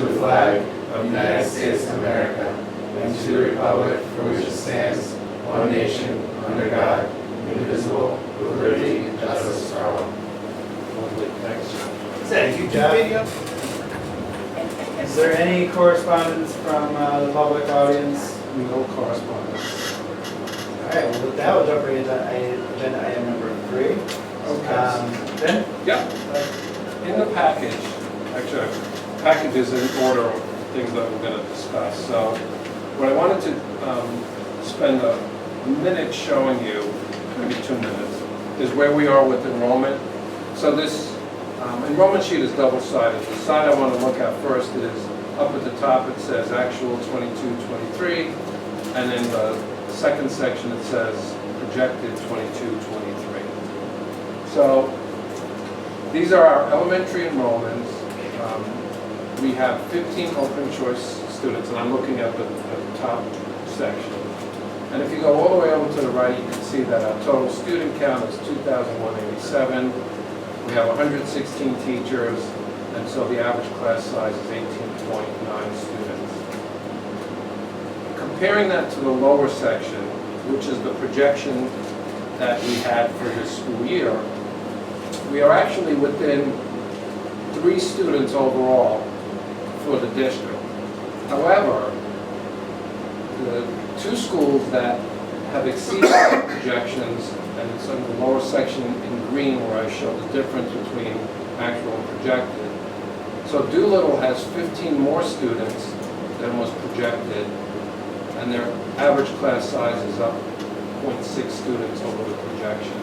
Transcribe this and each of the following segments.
the flag of the United States of America and to the republic for which it stands, one nation, under God, indivisible, with liberty and justice for all. Thank you, Jeff. Is there any correspondence from the public audience? No correspondence. All right, well, with that, we'll jump right into agenda item number 3. Okay. Ben? Yeah. In the package, actually, package is in order of things that we're going to discuss. So what I wanted to spend a minute showing you, maybe 2 minutes, is where we are with enrollment. So this enrollment sheet is double-sided. The side I want to look at first is up at the top. It says actual 22-23, and in the second section it says projected 22-23. So these are our elementary enrollments. We have 15 open choice students, and I'm looking at the top section. And if you go all the way over to the right, you can see that our total student count is 2,187. We have 116 teachers, and so the average class size is 18.9 students. Comparing that to the lower section, which is the projection that we had for this school year, we are actually within 3 students overall for the district. However, the 2 schools that have exceeded our projections, and it's in the lower section in green where I show the difference between actual and projected. So Doolittle has 15 more students than was projected, and their average class size is up 0.6 students over the projection.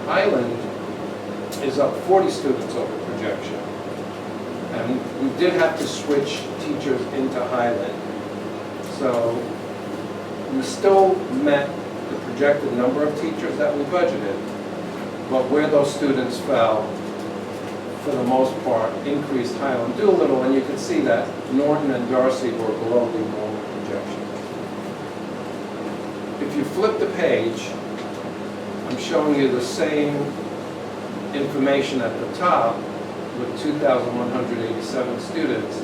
Highland is up 40 students over projection. And we did have to switch teachers into Highland. So we still met the projected number of teachers that we budgeted, but where those students fell, for the most part, increased Highland Doolittle, and you can see that Norton and Darcy were below the enrollment projection. If you flip the page, I'm showing you the same information at the top with 2,187 students,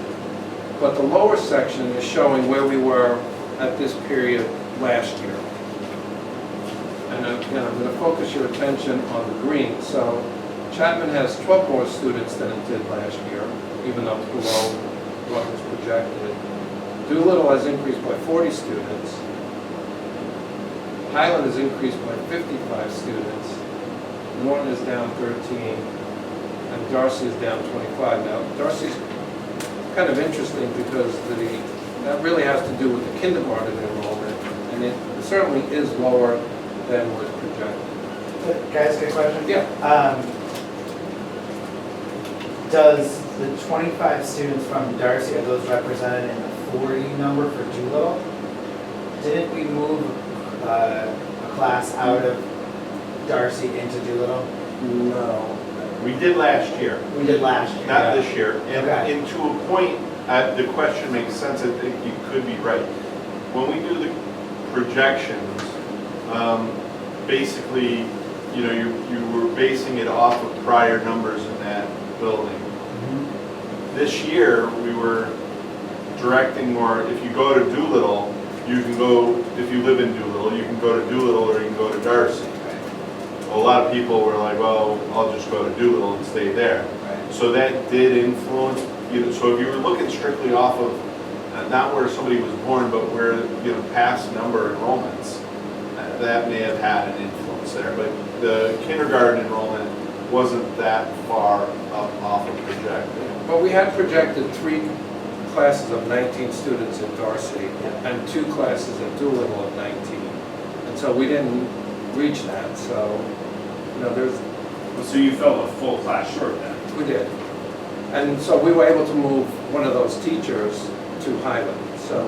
but the lower section is showing where we were at this period last year. And again, I'm going to focus your attention on the green. So Chapman has 12 more students than it did last year, even though it's below what was projected. Doolittle has increased by 40 students. Highland has increased by 55 students. Norton is down 13, and Darcy is down 25. Now, Darcy's kind of interesting because that really has to do with the kindergarten enrollment, and it certainly is lower than was projected. Can I ask a question? Yeah. Does the 25 students from Darcy, are those represented in the 40 number for Doolittle? Didn't we move a class out of Darcy into Doolittle? No. We did last year, We did last year. not this year. Okay. And to a point, the question makes sense. I think you could be right. When we do the projections, basically, you know, you were basing it off of prior numbers in that building. This year, we were directing more, if you go to Doolittle, you can go, if you live in Doolittle, you can go to Doolittle or you can go to Darcy. A lot of people were like, well, I'll just go to Doolittle and stay there. Right. So that did influence, you know, so if you were looking strictly off of, not where somebody was born, but where, you know, past number enrollments, that may have had an influence there. But the kindergarten enrollment wasn't that far up off of projected. Well, we had projected 3 classes of 19 students in Darcy and 2 classes at Doolittle of 19. And so we didn't reach that, so, you know, there's... So you fell a full class short then? We did. And so we were able to move one of those teachers to Highland. So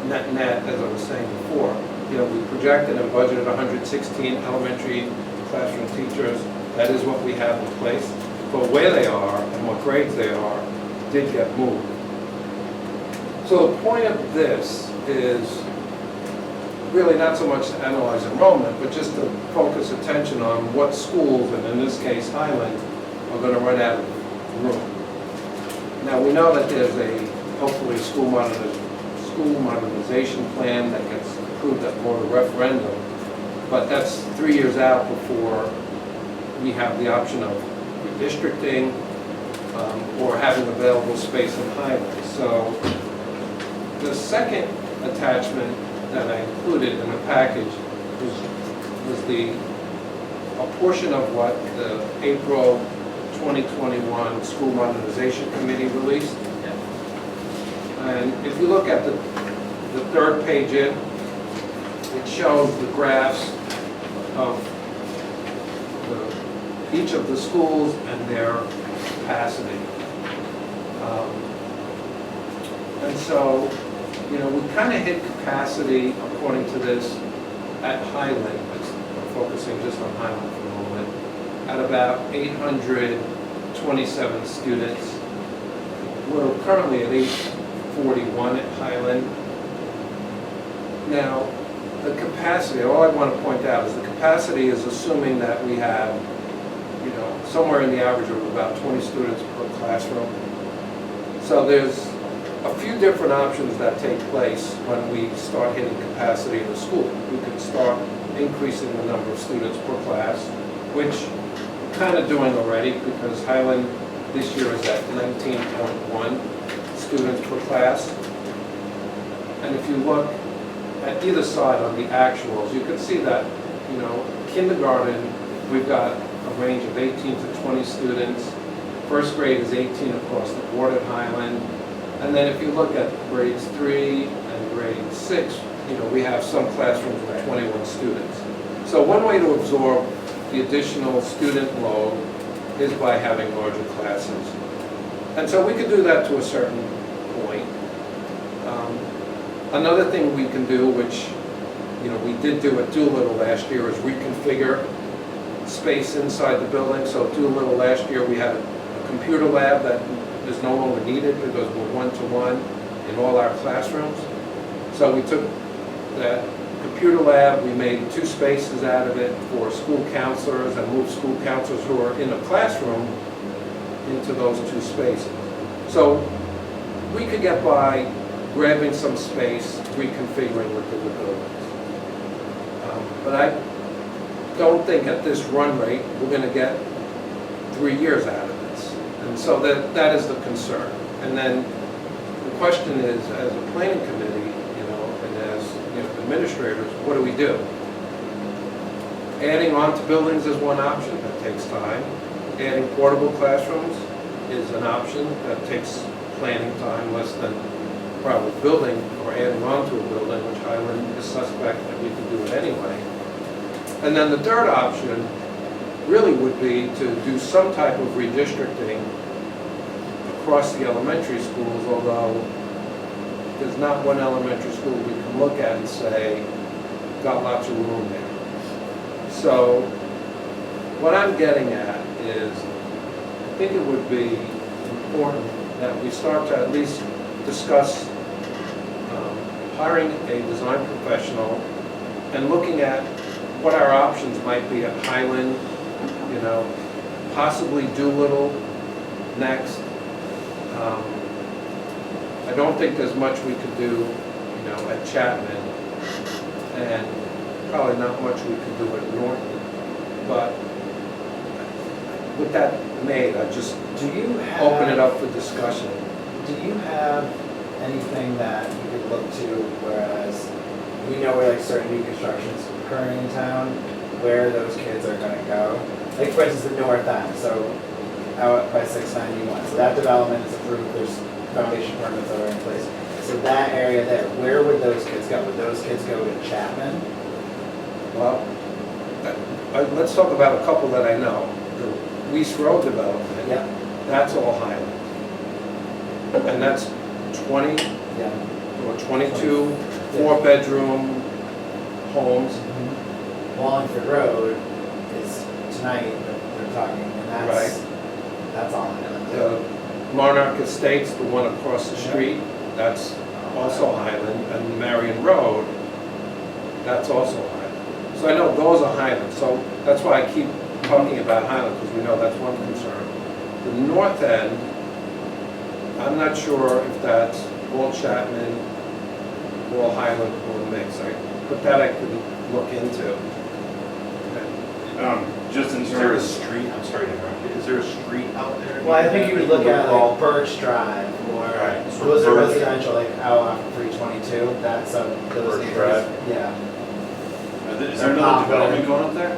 net, as I was saying before, you know, we projected and budgeted 116 elementary classroom teachers. That is what we have in place. But where they are and what grades they are did get moved. So the point of this is really not so much to analyze enrollment, but just to focus attention on what schools, and in this case Highland, are going to run out of room. Now, we know that there's hopefully school modernization plan that gets approved at more referendum, but that's 3 years out before we have the option of redistricting or having available space in Highland. So the second attachment that I included in the package was a portion of what the April 2021 School Modernization Committee released. And if you look at the third page in, it shows the graphs of each of the schools and their capacity. And so, you know, we kind of hit capacity, according to this, at Highland, I'm focusing just on Highland for a moment, at about 827 students. We're currently at 841 at Highland. Now, the capacity, all I want to point out is the capacity is assuming that we have, you know, somewhere in the average of about 20 students per classroom. So there's a few different options that take place when we start hitting capacity in the school. We could start increasing the number of students per class, which we're kind of doing already because Highland this year is at 19.1 students per class. And if you look at either side on the actuals, you can see that, you know, kindergarten, we've got a range of 18 to 20 students. First grade is 18 across the board at Highland. And then if you look at grades 3 and grade 6, you know, we have some classrooms with 21 students. So one way to absorb the additional student load is by having larger classes. And so we could do that to a certain point. Another thing we can do, which, you know, we did do at Doolittle last year, is reconfigure space inside the building. So at Doolittle last year, we had a computer lab that is no longer needed because we're one-to-one in all our classrooms. So we took that computer lab, we made 2 spaces out of it for school counselors and moved school counselors who are in a classroom into those 2 spaces. So we could get by grabbing some space, reconfiguring within the buildings. But I don't think at this run rate we're going to get 3 years out of this. And so that is the concern. And then the question is, as a planning committee, you know, and as, you know, administrators, what do we do? Adding on to buildings is one option, that takes time. Adding portable classrooms is an option that takes planning time, less than probably building or adding on to a building, which Highland is suspect that we can do it anyway. And then the third option really would be to do some type of redistricting across the elementary schools, although there's not one elementary school we can look at and say, got lots of room there. So what I'm getting at is, I think it would be important that we start to at least discuss hiring a design professional and looking at what our options might be at Highland, you know, possibly Doolittle next. I don't think there's much we could do, you know, at Chapman, and probably not much we could do at Norton. But with that made, I just open it up for discussion. Do you have anything that you could look to, whereas we know where like certain new construction's occurring in town, where those kids are gonna go? Like for instance, the North End, so out by 691. So that development is approved, there's foundation permits that are in place. So that area there, where would those kids go? Would those kids go to Chapman? Well, let's talk about a couple that I know. The Weiss Road development, Yeah. that's all Highland. And that's 20 Yeah. or 22 four-bedroom homes. Wallingford Road is tonight, they're talking, and that's on Highland. The Monarch Estates, the one across the street, that's also Highland. And Marion Road, that's also Highland. So I know those are Highland, so that's why I keep talking about Highland, because we know that's one concern. The North End I'm not sure if that's all Chapman, all Highland, or a mix. But that I could look into. Just in Is there a terms, street, I'm sorry to interrupt you, is there a street out there? Well, I think you would look at All like Birch Drive, or Right, so those are Birch- residential, like out off 322, that's those Birch neighbors. Drive. Yeah, is there another development going up there?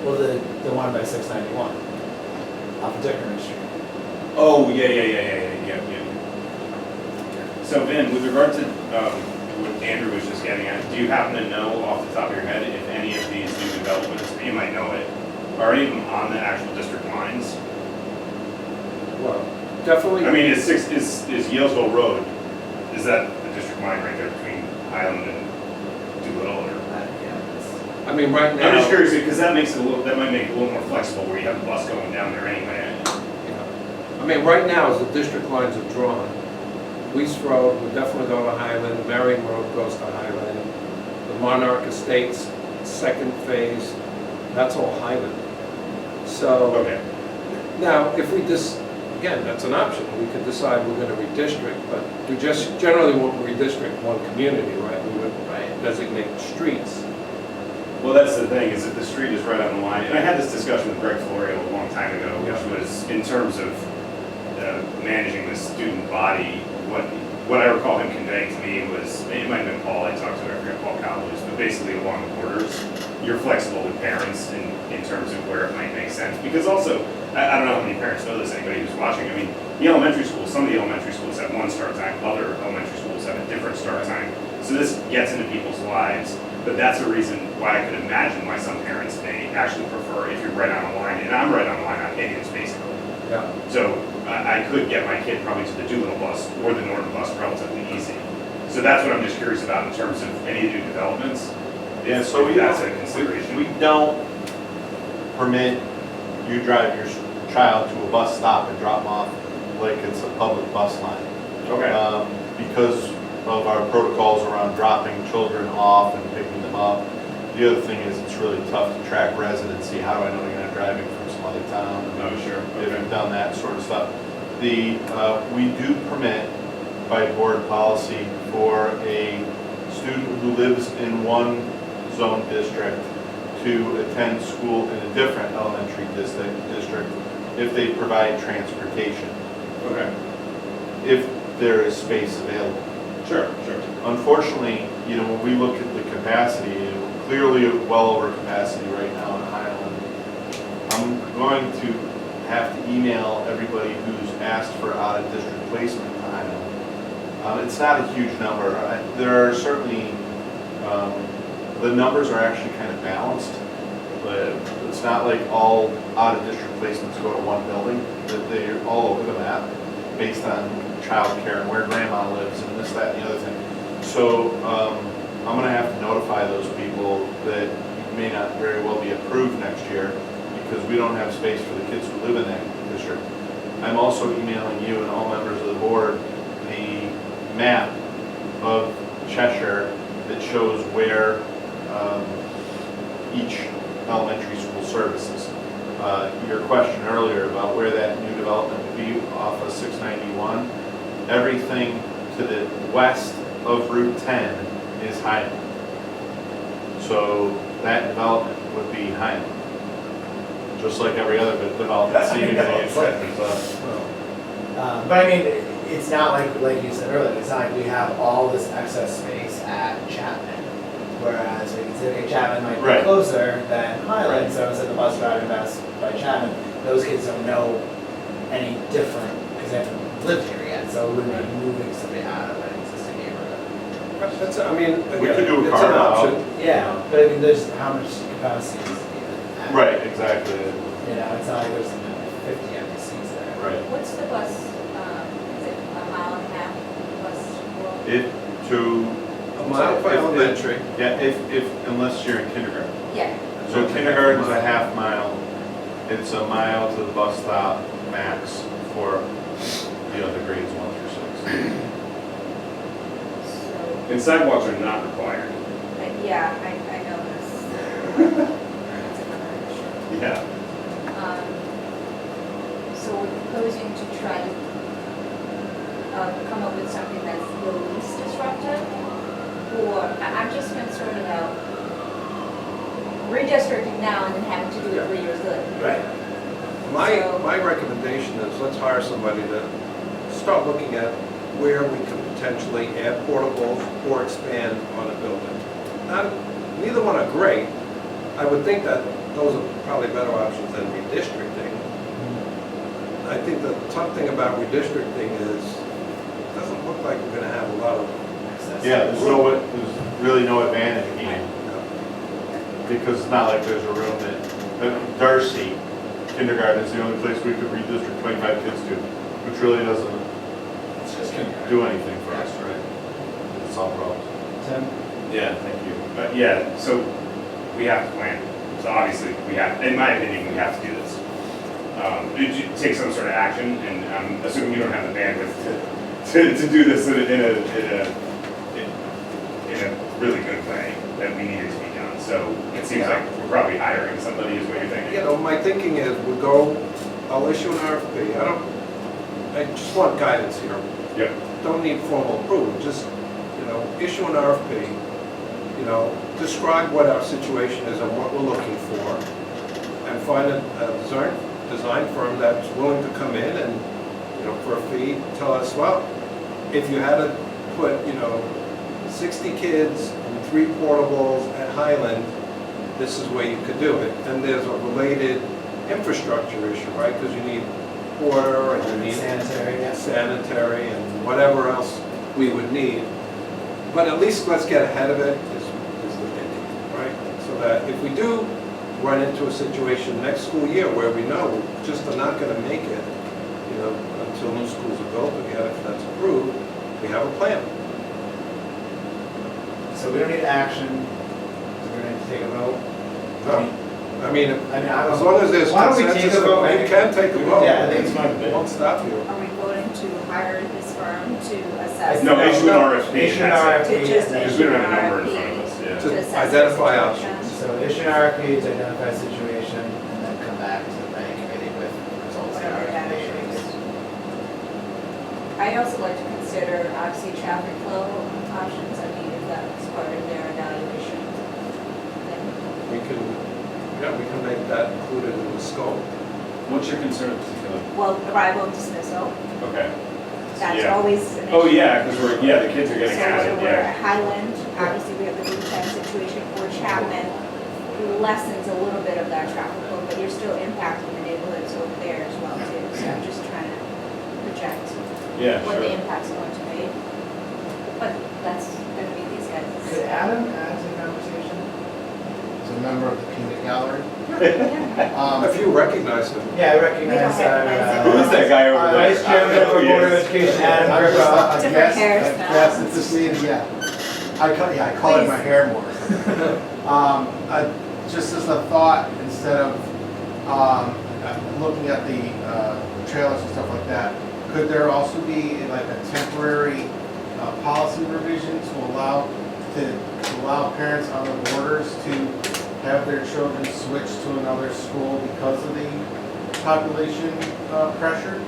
well, the one by 691, off of Dickerman Street. Oh, yeah. So Vin, with regard to what Andrew was just getting at, do you happen to know off the top of your head if any of these new developments, you might know it, are any of them on the actual district lines? Well, definitely. I mean, is Yalesville Road, is that the district line right there between Highland and Doolittle, or? I mean, right now. I'm just curious, because that makes it a little, that might make it a little more flexible where you have the bus going down there anyway. I mean, right now, as the district lines are drawn, Weiss Road would definitely go to Highland, Marion Road goes to Highland, the Monarch Estates, second phase, that's all Highland. So, Okay, now, if we again, that's an option, we could decide we're gonna redistrict, but we just generally won't redistrict one community, right? We would designate streets. well, that's the thing, is that the street is right on the line, and I had this discussion with Greg Florio a long time ago, which was in terms of managing the student body, what I recall him conveying to me was, it might have been Paul I talked to, I forget Paul Cowboys, but basically along the borders, you're flexible with parents in terms of where it might make sense. Because also, I don't know how many parents know this, anybody who's watching, I mean, the elementary schools, some of the elementary schools have one start time, other elementary schools have a different start time. So this gets into people's lives, but that's a reason why I could imagine why some parents may actually prefer if you're right on a line, and I'm right on a line on Higgins basically. Yeah. So I could get my kid probably to the Doolittle bus or the Norton bus relatively easy. So that's what I'm just curious about in terms of any new developments. Yeah, so if that's a consideration. we don't permit you drive your child to a bus stop and drop them off like it's a public bus line. Okay. Because of our protocols around dropping children off and picking them up. The other thing is it's really tough to track residency. How do I know you're not driving from some other town? Oh, sure. If you've done that sort of stuff. We do permit by board policy for a student who lives in one zone district to attend school in a different elementary district if they provide transportation, Okay. if there is space available. Sure. Unfortunately, when we look at the capacity, clearly well over capacity right now in Highland. I'm going to have to email everybody who's asked for out-of-district placement in Highland. It's not a huge number. There are certainly, the numbers are actually kind of balanced, but it's not like all out-of-district placements go to one building, that they're all over the map based on childcare and where grandma lives and this, that, and the other thing. So I'm going to have to notify those people that may not very well be approved next year because we don't have space for the kids who live in that district. I'm also emailing you and all members of the board the map of Cheshire that shows where each elementary school services. Your question earlier about where that new development would be off of 691, everything to the west of Route 10 is Highland. So that development would be Highland. Just like every other development seemingly except But I mean, it's not like you said earlier, it's not like we have all this excess space at Chapman. Whereas we can say, okay, Chapman might be Right. closer than Highland, Right. so instead of the bus driving past by Chapman, those kids don't know any different because they haven't lived here yet, so we would be moving somebody out of an existing neighborhood. That's, I mean, We could do a it's an carve-out. option. Yeah, but I mean, there's how much capacity is even at? Right, exactly. It's not like there's 50 empty seats there. Right. What's the bus, is it a mile and a half bus roll? If to, A mile for If- elementary. yeah, unless you're in kindergarten. Yeah, So kindergarten's a half mile, it's a mile to the bus stop max for the other grades 1 through 6. so, And sidewalks are not required. yeah, I know this. That's another issue. Yeah. So we're proposing to try to come up with something that's the least disruptive? Or, I'm just concerned about redistricting now and then having to do it 3 years later. Right. My recommendation is let's hire somebody to start looking at where we could potentially add portables or expand on a building. Neither one are great. I would think that those are probably better options than redistricting. I think the tough thing about redistricting is it doesn't look like we're gonna have a lot of access. Yeah, there's really no advantage again, because it's not like there's a room that Darcy kindergarten is the only place we could redistrict 25 kids to, which really doesn't It's just kindergarten. do anything for us, right? It's all problems. Tim? Yeah, thank you. But yeah, so we have to plan. So obviously, we have, in my opinion, we have to do this. Take some sort of action, and I'm assuming you don't have the bandwidth to do this in a really good way that we need it to be done. So it seems like we're probably hiring somebody is what you're thinking. You know, my thinking is I'll issue an RFP. I just want guidance here. Yep. Don't need formal approval, just, issue an RFP, describe what our situation is and what we're looking for, and find a design firm that's willing to come in and, for a fee, tell us, well, if you had to put, 60 kids and 3 portables at Highland, this is where you could do it. And there's a related infrastructure issue, right? Because you need water and you need sanitary and whatever else we would need. But at least let's get ahead of it is the thinking, right? So that if we do run into a situation next school year where we know we just are not going to make it, until new schools are built again, if that's approved, we have a plan. So we don't need action, we're going to take a vote. I mean, I as long as there's Why don't we take consensus, a vote? we can take a vote. Yeah, I think it's fine. It won't stop you. Are we voting to hire this firm to assess? No, issue an RFP. Issue an that's it. To just RFP. Because we don't have a number in front of us, yeah. To To assess identify the options. situation. So issue an RFP to identify a situation, and then come back to the planning committee with results of the Whatever that RFP. is. I'd also like to consider, obviously, traffic flow options, I mean, if that's part of their evaluation. Then We can make that included in the scope. What's your concern in particular? Well, arrival and dismissal, Okay. that's Yeah. always an issue. Oh, yeah, because the kids are getting So added, we're yeah. at Highland, obviously we have the Blue Pen situation for Chapman, lessens a little bit of that traffic flow, but you're still impacting the neighborhoods over there as well too. So I'm just trying to project Yeah, what the sure. impact's going to be. But that's gonna be these guys. Could Adam add to the conversation? As a member of the Peanut Gallery. Yeah. If you recognize him, Yeah, I recognize We don't recognize Who is that guy over there? Vice Chairman of the Oh, Board of yes. Education, Adam I just thought- Griffith. Different I hairstyle. guess it's just me, yeah. I colored my hair more. Just as a thought, instead of looking at the trailers and stuff like that, could there also be like a temporary policy revision to allow parents on the borders to have their children switch to another school because of the population pressure?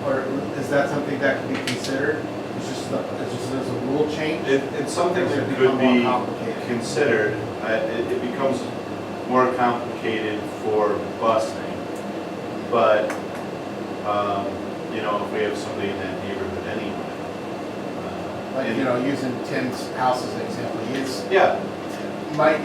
Or is that something that can be considered? It's just as a rule change? It's something Things that have could become more be complicated. considered. It becomes more complicated for busing. But, if we have somebody in that neighborhood anyway. Like, using Tim's house as an example, Yeah,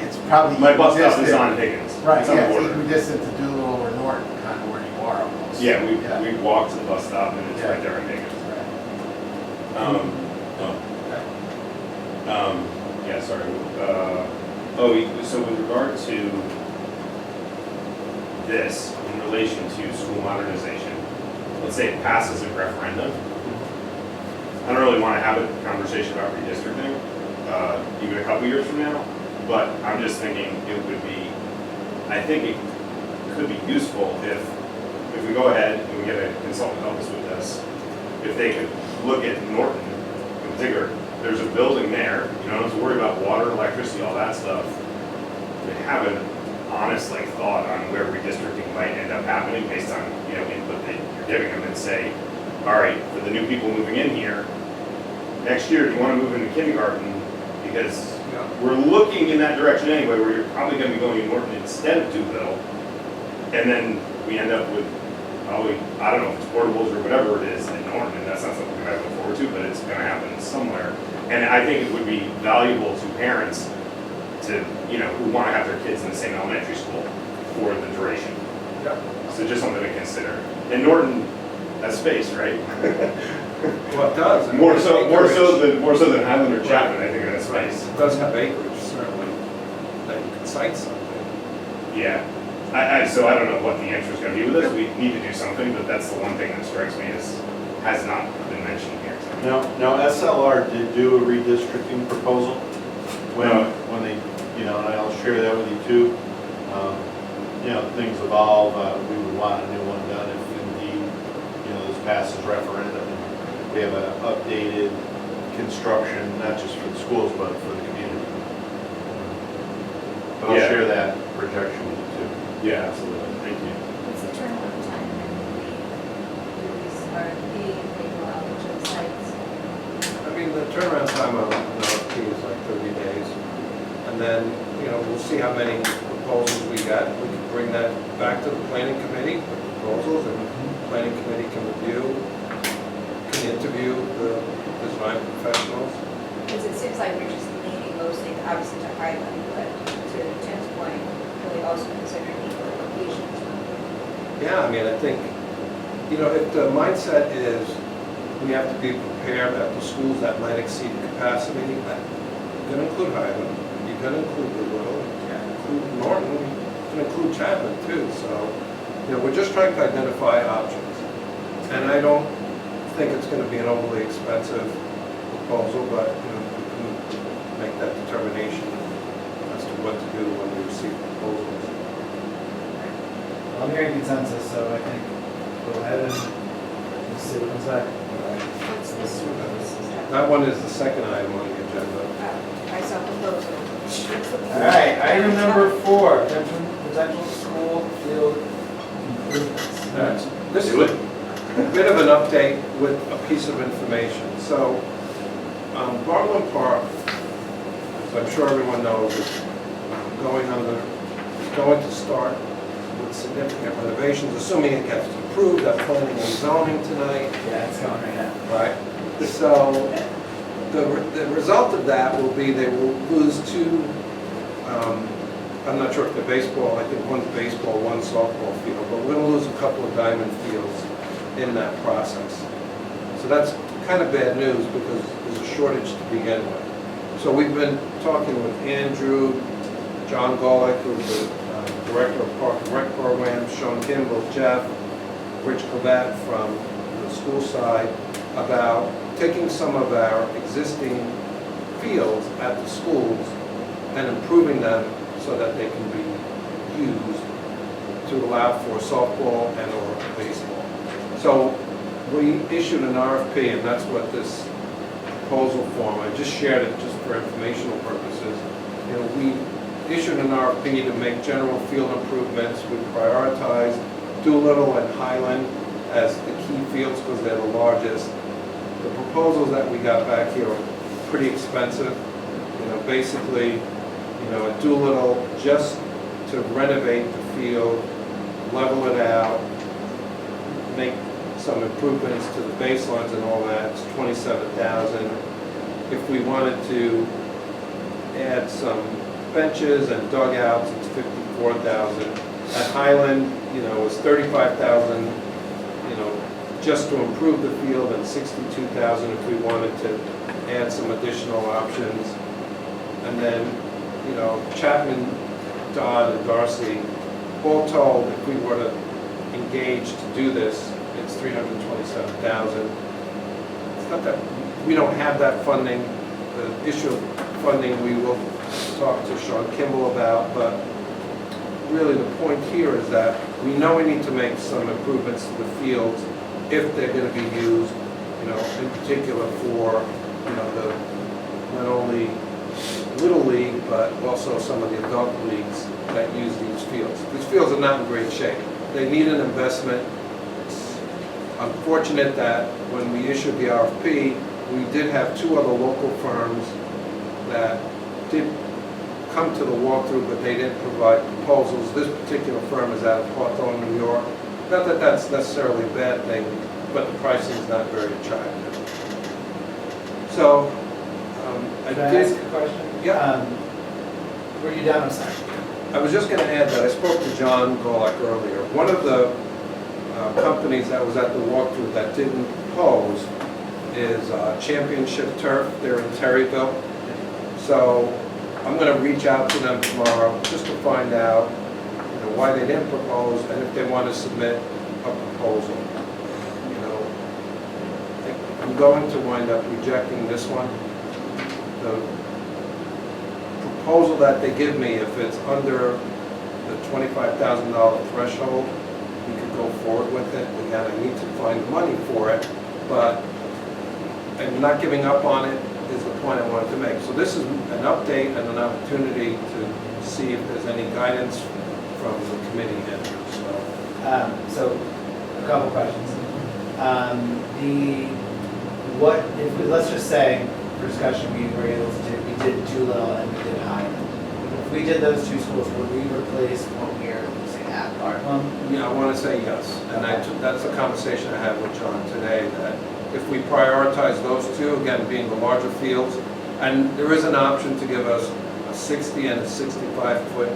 it's probably. My bus stop is equidistant. on Higgins. Right, It's on the yeah, it's border. equidistant to Doolittle or Norton, kind of where you are almost. Yeah, we walk to the bus stop and it's Yeah. right there in Higgins. Yeah, sorry. So with regard to this, in relation to school modernization, let's say it passes a referendum. I don't really want to have a conversation about redistricting, even a couple years from now, but I'm just thinking I think it could be useful if we go ahead and we get a consultant help us with this, if they could look at Norton in particular. There's a building there, you don't have to worry about water, electricity, all that stuff. They have an honest thought on where redistricting might end up happening based on input that you're giving them, and say, all right, for the new people moving in here, next year, do you want to move into kindergarten? Because Yeah. we're looking in that direction anyway, where you're probably going to be going to Norton instead of Doolittle. And then we end up with probably, I don't know if it's portables or whatever it is in Norton, and that's not something we have to look forward to, but it's going to happen somewhere. And I think it would be valuable to parents to, you know, who want to have their kids in the same elementary school for the duration. Yeah. So just something to consider. And Norton has space, right? Well, it does. More so Acreage. than Highland or Chapman, I think, in that space. It does have acreage, certainly, that you can cite something. Yeah. So I don't know what the answer is going to be with this. We need to do something, but that's the one thing that strikes me as has not been mentioned here. Now SLR did do a redistricting proposal when they, you know, and I'll share that with you too. You know, things evolve, we would want a new one done if indeed, you know, this passes referendum. We have an updated construction, not just for the schools, but for the community. But I'll Yeah. share that projection with you too. Yeah, absolutely. Thank you. What's the turnaround time when we do this RFP and they go out to the sites? I mean, the turnaround time on an RFP is like 30 days. And then, you know, we'll see how many proposals we got. We can bring that back to the planning committee, the proposals, and the planning committee can review, can interview the design professionals. Because it seems like we're just leaning mostly, obviously, to Highland, but to Tim's point, really also consider equal locations. Yeah, I mean, I think, you know, if the mindset is we have to be prepared at the schools that might exceed capacity, that you're going to include Highland, you're going to include Goodwill, you can include Norton, you can include Chapman too. So, you know, we're just trying to identify options. And I don't think it's going to be an overly expensive proposal, but, you know, we can make that determination as to what to do when we receive proposals. I'm hearing consensus, so I think go ahead and we'll see what comes back. What's this one? This is that. That one is the second item on the agenda. I saw proposal. All right, item number 4, potential school field improvements. This is a bit of an update with a piece of information. So, Bartlett Park, as I'm sure everyone knows, is going to start with significant renovations, assuming it gets approved at planning and zoning tonight. Yeah, it's going right now. Right. So the result of that will be they will lose 2, I'm not sure if they're baseball, I think one's baseball, one's softball field, but we're going to lose a couple of diamond fields in that process. So that's kind of bad news because there's a shortage to begin with. So we've been talking with Andrew, John Golick, who's the Director of Park and Rec Program, Sean Kimball, Jeff, Rich Cobat from the school side, about taking some of our existing fields at the schools and improving them so that they can be used to allow for softball and or baseball. So we issued an RFP, and that's what this proposal form, I just shared it just for informational purposes. You know, we issued an RFP to make general field improvements. We prioritized Doolittle and Highland as the key fields because they're the largest. The proposals that we got back here are pretty expensive. You know, basically, you know, at Doolittle, just to renovate the field, level it out, make some improvements to the baselines and all that, it's $27,000. If we wanted to add some benches and dugouts, it's $54,000. At Highland, you know, it's $35,000, you know, just to improve the field, and $62,000 if we wanted to add some additional options. And then, you know, Chapman, Dodd, and Darcy, all told, if we were to engage to do this, it's $327,000. It's not that, we don't have that funding. The issue of funding we will talk to Sean Kimball about, but really the point here is that we know we need to make some improvements to the fields if they're going to be used, you know, in particular for, you know, the, not only Little League, but also some of the adult leagues that use these fields. These fields are not in great shape. They need an investment. Unfortunate that when we issued the RFP, we did have two other local firms that did come to the walkthrough, but they didn't provide proposals. This particular firm is out of Hawthorne, New York. Not that that's necessarily a bad thing, but the pricing is not very attractive. So, I Can I ask did, a question? Yeah. Were you done? I'm sorry. I was just gonna add that I spoke to John Golick earlier. One of the companies that was at the walkthrough that didn't propose is Championship Turf. They're in Terryville. So I'm gonna reach out to them tomorrow just to find out, why they didn't propose and if they want to submit a proposal. I'm going to wind up rejecting this one. The proposal that they give me, if it's under the $25,000 threshold, we could go forward with it. Again, I need to find the money for it, but I'm not giving up on it is the point I wanted to make. So this is an update and an opportunity to see if there's any guidance from the committee head. So, a couple questions. Let's just say, for discussion, we did Doolittle and we did Highland. If we did those two schools, would we replace what we are using at Bartlett? Yeah, I want to say yes, and that's a conversation I had with John today, that if we prioritize those two, again, being the larger fields, and there is an option to give us a 60 and a 65-foot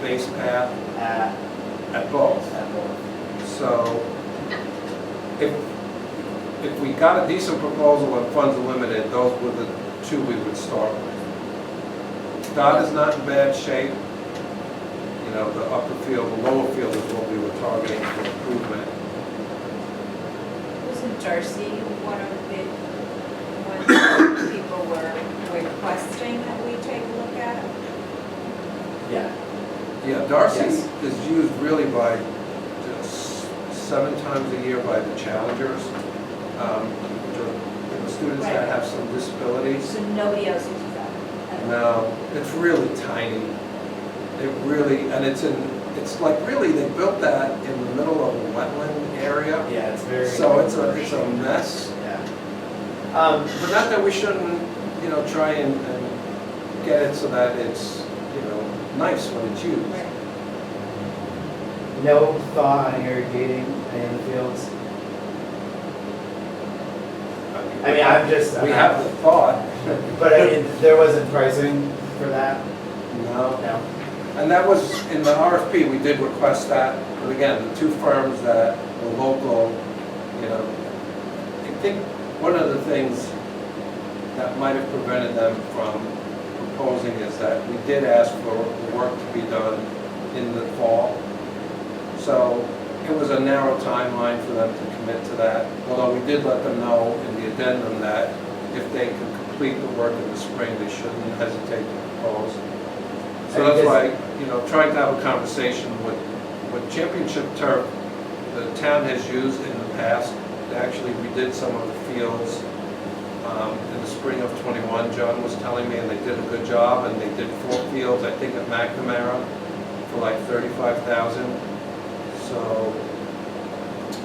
base path at both. So if we got a decent proposal and funds are limited, those were the two we would start with. Dot is not in bad shape. The upper field, the lower field is what we were targeting for improvement. Wasn't Darcy one of the ones people were requesting that we take a look at? Yeah. Yeah, Darcy Yes. is used really by just 7 times a year by the challengers, the students that have some disabilities. So nobody else uses that? No, it's really tiny. It's like really, they built that in the middle of a wetland area. Yeah, it's very. So it's a mess. Yeah. But not that we shouldn't, try and get it so that it's, nice when it's used. Right. No thought on irrigating any of the fields? I mean, We have the thought. But I mean, there wasn't pricing for that? No. No. And that was, in the RFP, we did request that, but again, the two firms that were local, I think one of the things that might have prevented them from proposing is that we did ask for the work to be done in the fall. So it was a narrow timeline for them to commit to that, although we did let them know in the addendum that if they could complete the work in the spring, they shouldn't hesitate to propose. So that's why, trying to have a conversation with Championship Turf, the town has used in the past. Actually, we did some of the fields in the spring of '21, John was telling me, and they did a good job, and they did 4 fields, I think at McNamara, for like $35,000. So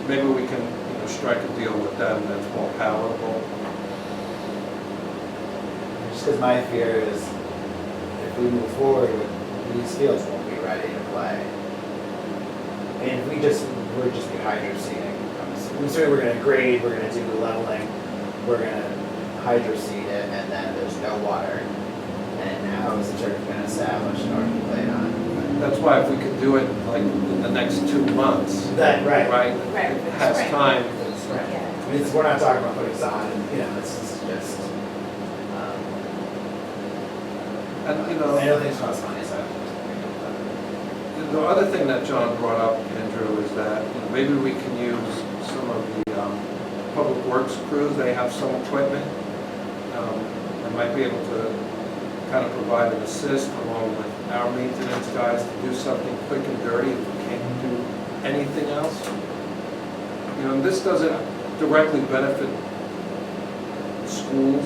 maybe we can, strike a deal with them that's more palatable. Just because my fear is if we move forward with these fields, won't be ready to play. And if we'd just be hydro seeding. I'm assuming we're going to grade, we're going to do leveling, we're going to hydro seed it, and then there's no water. And how is the turf going to establish in order to play it on? That's why if we could do it like in the next 2 months, That, right. right? Right, It has right. time. Right. Yeah. I mean, we're not talking about putting sod and, this is just, And, I know things cost money, so. the other thing that John brought up, Andrew, is that maybe we can use some of the public works crews. They have some equipment. They might be able to kind of provide an assist along with our maintenance guys to do something quick and dirty if we can't do anything else. And this doesn't directly benefit schools.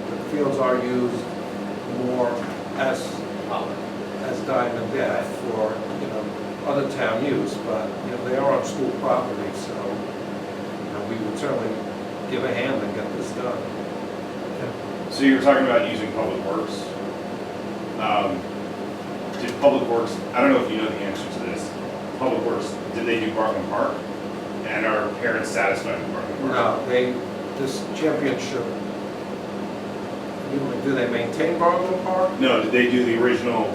The fields are used more as Diamond Death for, other town use, but, they are on school property, so we would certainly give a hand and get this done. So you were talking about using Public Works. Did Public Works, I don't know if you know the answer to this, Public Works, did they do Bartland Park? And are parents satisfied with Bartland Park? No, this championship, do they maintain Bartland Park? No, did they do the original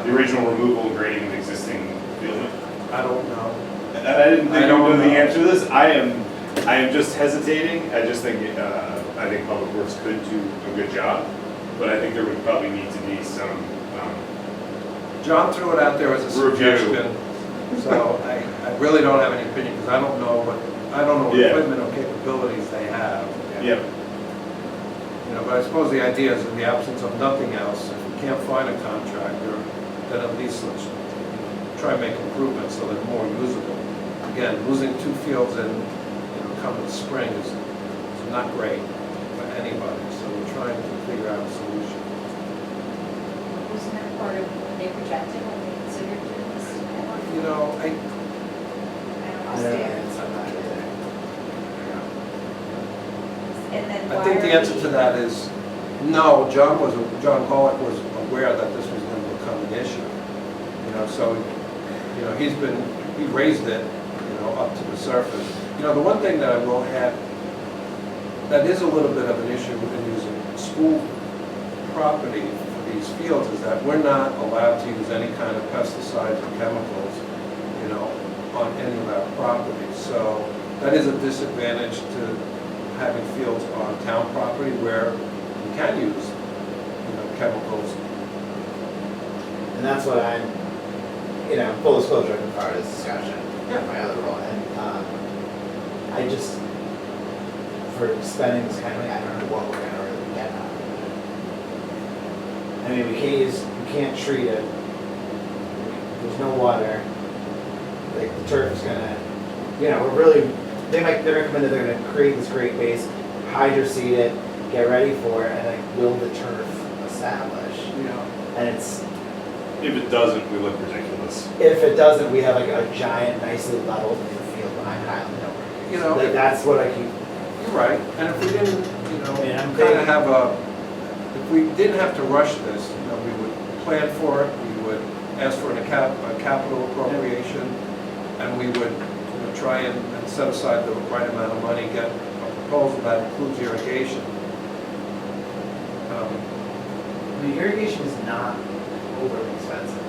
removal and grading of the existing field? I don't know. And I didn't think I you don't would know the know. answer to this. I am just hesitating. I just think, I think Public Works could do a good job, but I think there would probably need to be some, John threw it out there as a Review. suggestion, so I really don't have any opinion, because I don't know what Yeah. equipment or capabilities they have. yeah. You know, but I suppose the idea is in the absence of nothing else, if we can't find a contractor, then at least let's try and make improvements so they're more usable. Again, losing 2 fields in, come the spring is not great for anybody, so we're trying to figure out a solution. Wasn't that part of what they projected when they considered doing this? You know, I don't Yeah, understand. it's not bad either. And then I why think the are answer we- to that is, no, John Holick was aware that this was going to become an issue. So, he raised it, up to the surface. The one thing that I will add, that is a little bit of an issue in using school property for these fields, is that we're not allowed to use any kind of pesticides or chemicals, on any of our properties. So that is a disadvantage to having fields on town property where you can use, chemicals. And that's what I'm, full disclosure, I'm part of this discussion, Yeah. my other role, and, I just, for spending this kind of money, I don't know what we're gonna really get out of it. I mean, we can't treat it, there's no water, like, the turf is gonna, we're really, they're recommended they're gonna create this great base, hydroseed it, get ready for it, and like, will the turf establish? And it's, If it doesn't, we look ridiculous. if it doesn't, we have like a giant, nicely leveled field behind Highland Hill. Like, that's what I keep, You're right, and if we didn't, mean, I'm kind big- of if we didn't have to rush this, we would plan for it, we would ask for a capital appropriation, and we would, try and set aside the right amount of money, get a proposal that includes irrigation. I mean, irrigation is not overly expensive.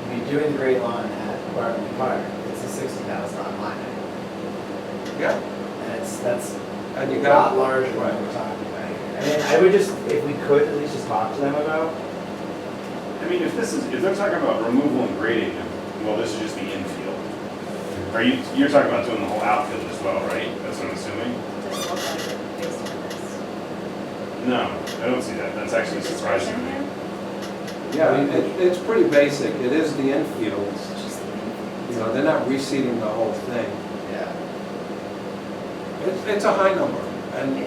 I mean, doing the Great Lawn at Bartley Park, it's a $60,000 line item. Yeah, And that's and you a got, lot larger than right. we're talking about here. I mean, I would just, if we could, at least just talk to them about, I mean, if they're talking about removal and grading, well, this is just the infield. You're talking about doing the whole outfield as well, right? That's what I'm assuming? Doesn't look like it based on this. No, I don't see that. That's actually surprising to me. Yeah, it's pretty basic, it is the infield, It's just the they're not reseeding the whole thing. yeah. It's a high number, and Do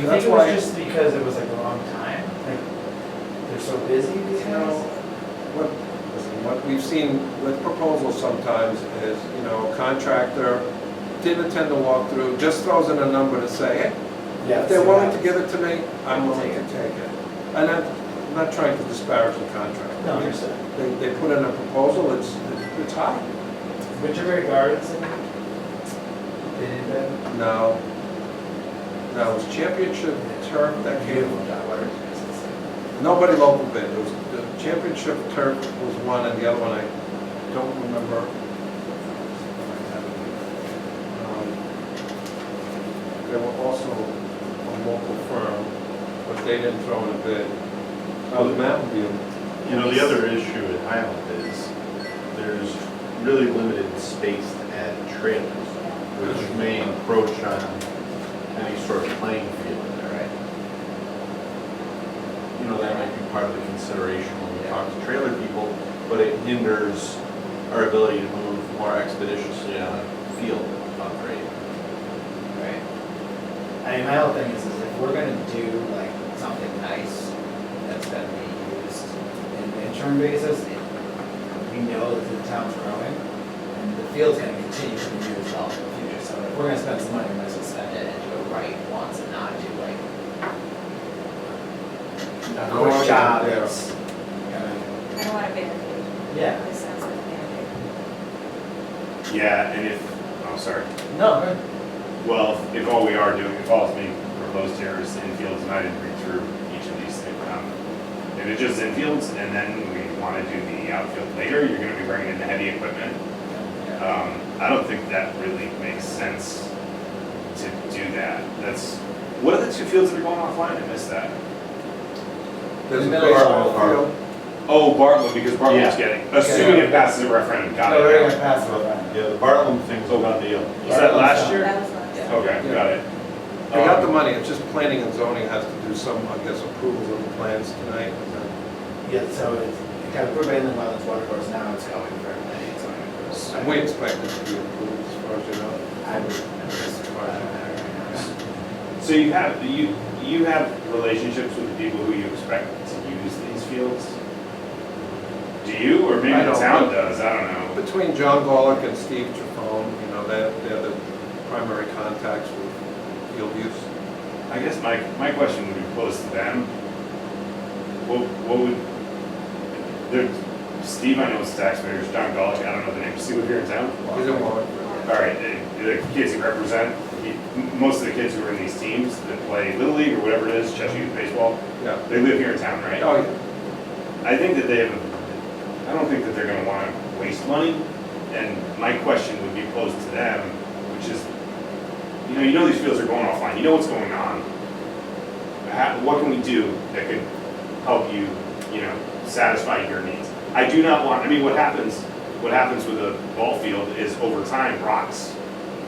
you That's think it was why- just because it was like the wrong time? Like, they're so busy these days? What we've seen with proposals sometimes is, a contractor didn't attend the walkthrough, just throws in a number to say, hey, Yeah. if they're so willing to that- give it to me, I'm willing to take it. And I'm not trying to disparage the contractor. No, understood. They put in a proposal, it's high. Winterberry Gardens and they did that? No, it was championship turf that came, Beautiful job, what are you guys saying? nobody local bid, it was, the championship turf was one, and the other one I don't remember. They were also a local firm, but they didn't throw in a bid. The Mountain View. The other issue at Highland is there's really limited space to add trailers, which may encroach on any sort of playing field there. Right. That might be part of the consideration when we talk to trailer people, but it hinders our ability to move more expeditiously on a field upgrade. Right. I mean, my whole thing is if we're gonna do like something nice that's gonna be used in an interim basis, we know that the town's growing, and the field's gonna continue to be used well in the future. we're gonna spend some money, we might as well spend it and do it right once and not do like a No, quick job. yeah. It's gonna- I don't want to band-aid. Yeah. This sounds like a band-aid. Yeah, and if, oh, sorry. No, good. Well, if all we are doing, if all is being proposed here is infields, and I didn't read through each of these things. If it's just infields and then we want to do the outfield later, you're going to be bringing in the heavy equipment. I don't think that really makes sense to do that. That's, what are the two fields that are going offline? I missed that. There's a Middle baseball school. field. Oh, Bartlett, because Bartlett's Yeah. getting, assuming it passes a referendum, got No, we're it. gonna pass it over. Yeah, the Bartlett thing's a done deal. Was that last year? That was last. Yeah. Okay, got it. They got the money, it's just planning and zoning has to do some, I guess, approvals of the plans tonight. Yeah, so it's kind of, we're by inland wetlands water course now, it's going for planning and zoning. And we expect it to be approved as far as you know. I would, as far as I'm at right now. So you have relationships with the people who you expect to use these fields? Do you, or maybe I the don't. town does, I don't know. Between John Golick and Steve Trefone, they're the primary contacts with field use. I guess my question would be posed to them. What would, Steve, I know is taxpayers, John Golick, I don't know the name, does he live here in town? He's in Wallingford. All right, the kids you represent, most of the kids who are in these teams that play Little League or whatever it is, Cheshire Youth Baseball, Yeah. they live here in town, right? Oh, yeah. I think that I don't think that they're gonna wanna waste money, and my question would be posed to them, which is, you know these fields are going offline, you know what's going on. What can we do that could help you, satisfy your needs? I do not want, what happens with a ball field is over time, rocks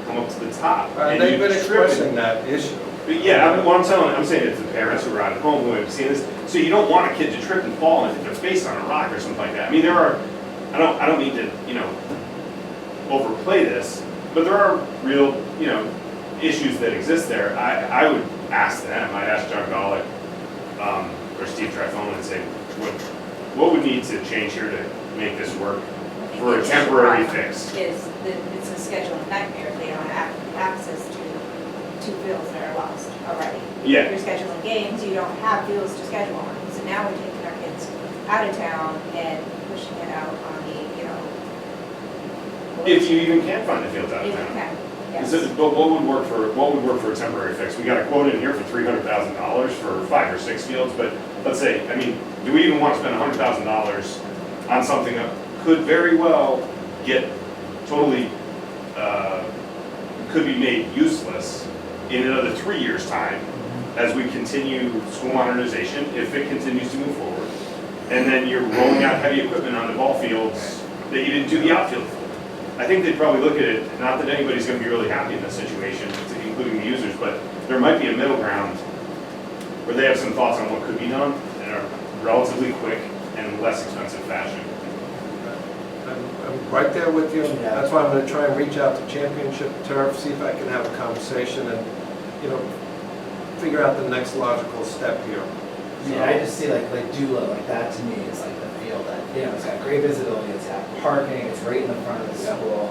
come up to the top. And and they've you been trip it. expressing that issue. But yeah, I'm saying it to the parents who are out at home who have seen this. So you don't want a kid to trip and fall and hit their face on a rock or something like that. I mean, I don't mean to, overplay this, but there are real, issues that exist there. I would ask them, I'd ask John Golick, or Steve Trefone and say, what would need to change here to make this work for a temporary fix? Is that it's a scheduling nightmare if they don't have access to two fields that are lost already. Yeah. You're scheduling games, you don't have fields to schedule on, so now we're taking our kids out of town and pushing it out on the, If you even can find the fields out If of you town. can, yes. But what would work for a temporary fix? We got a quote in here for $300,000 for 5 or 6 fields, but let's say, do we even want to spend $100,000 on something that could very well get totally, could be made useless in another 3 years' time as we continue school modernization, if it continues to move forward? And then you're rolling out heavy equipment on the ball fields that you didn't do the outfield for. I think they'd probably look at it, not that anybody's gonna be really happy in this situation, including the users, but there might be a middle ground where they have some thoughts on what could be done in a relatively quick and less expensive fashion. I'm right there with you. Yeah. That's why I'm gonna try and reach out to Championship Turf, see if I can have a conversation and, figure out the next logical step here. Yeah, I just see like Doolittle, like that to me is like the field that, it's got great visibility, it's got parking, it's right in the front of the school.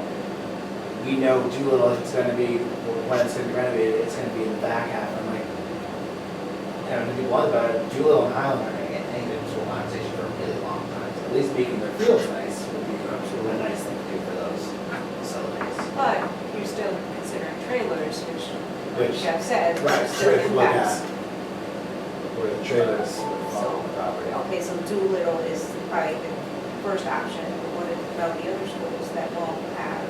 We know Doolittle, it's gonna be, when it's gonna be renovated, it's gonna be in the back half. I'm like, to be blunt about it, Doolittle and Highland are gonna get anything to modernization for a really long time. So at least making their fields nice would be a nice thing to do for those facilities. But you're still considering trailers, which Which, Jeff said, right, still so if you look impacts. at where the trailers fall on the property. Okay, so Doolittle is probably the first option, but what about the other schools that won't have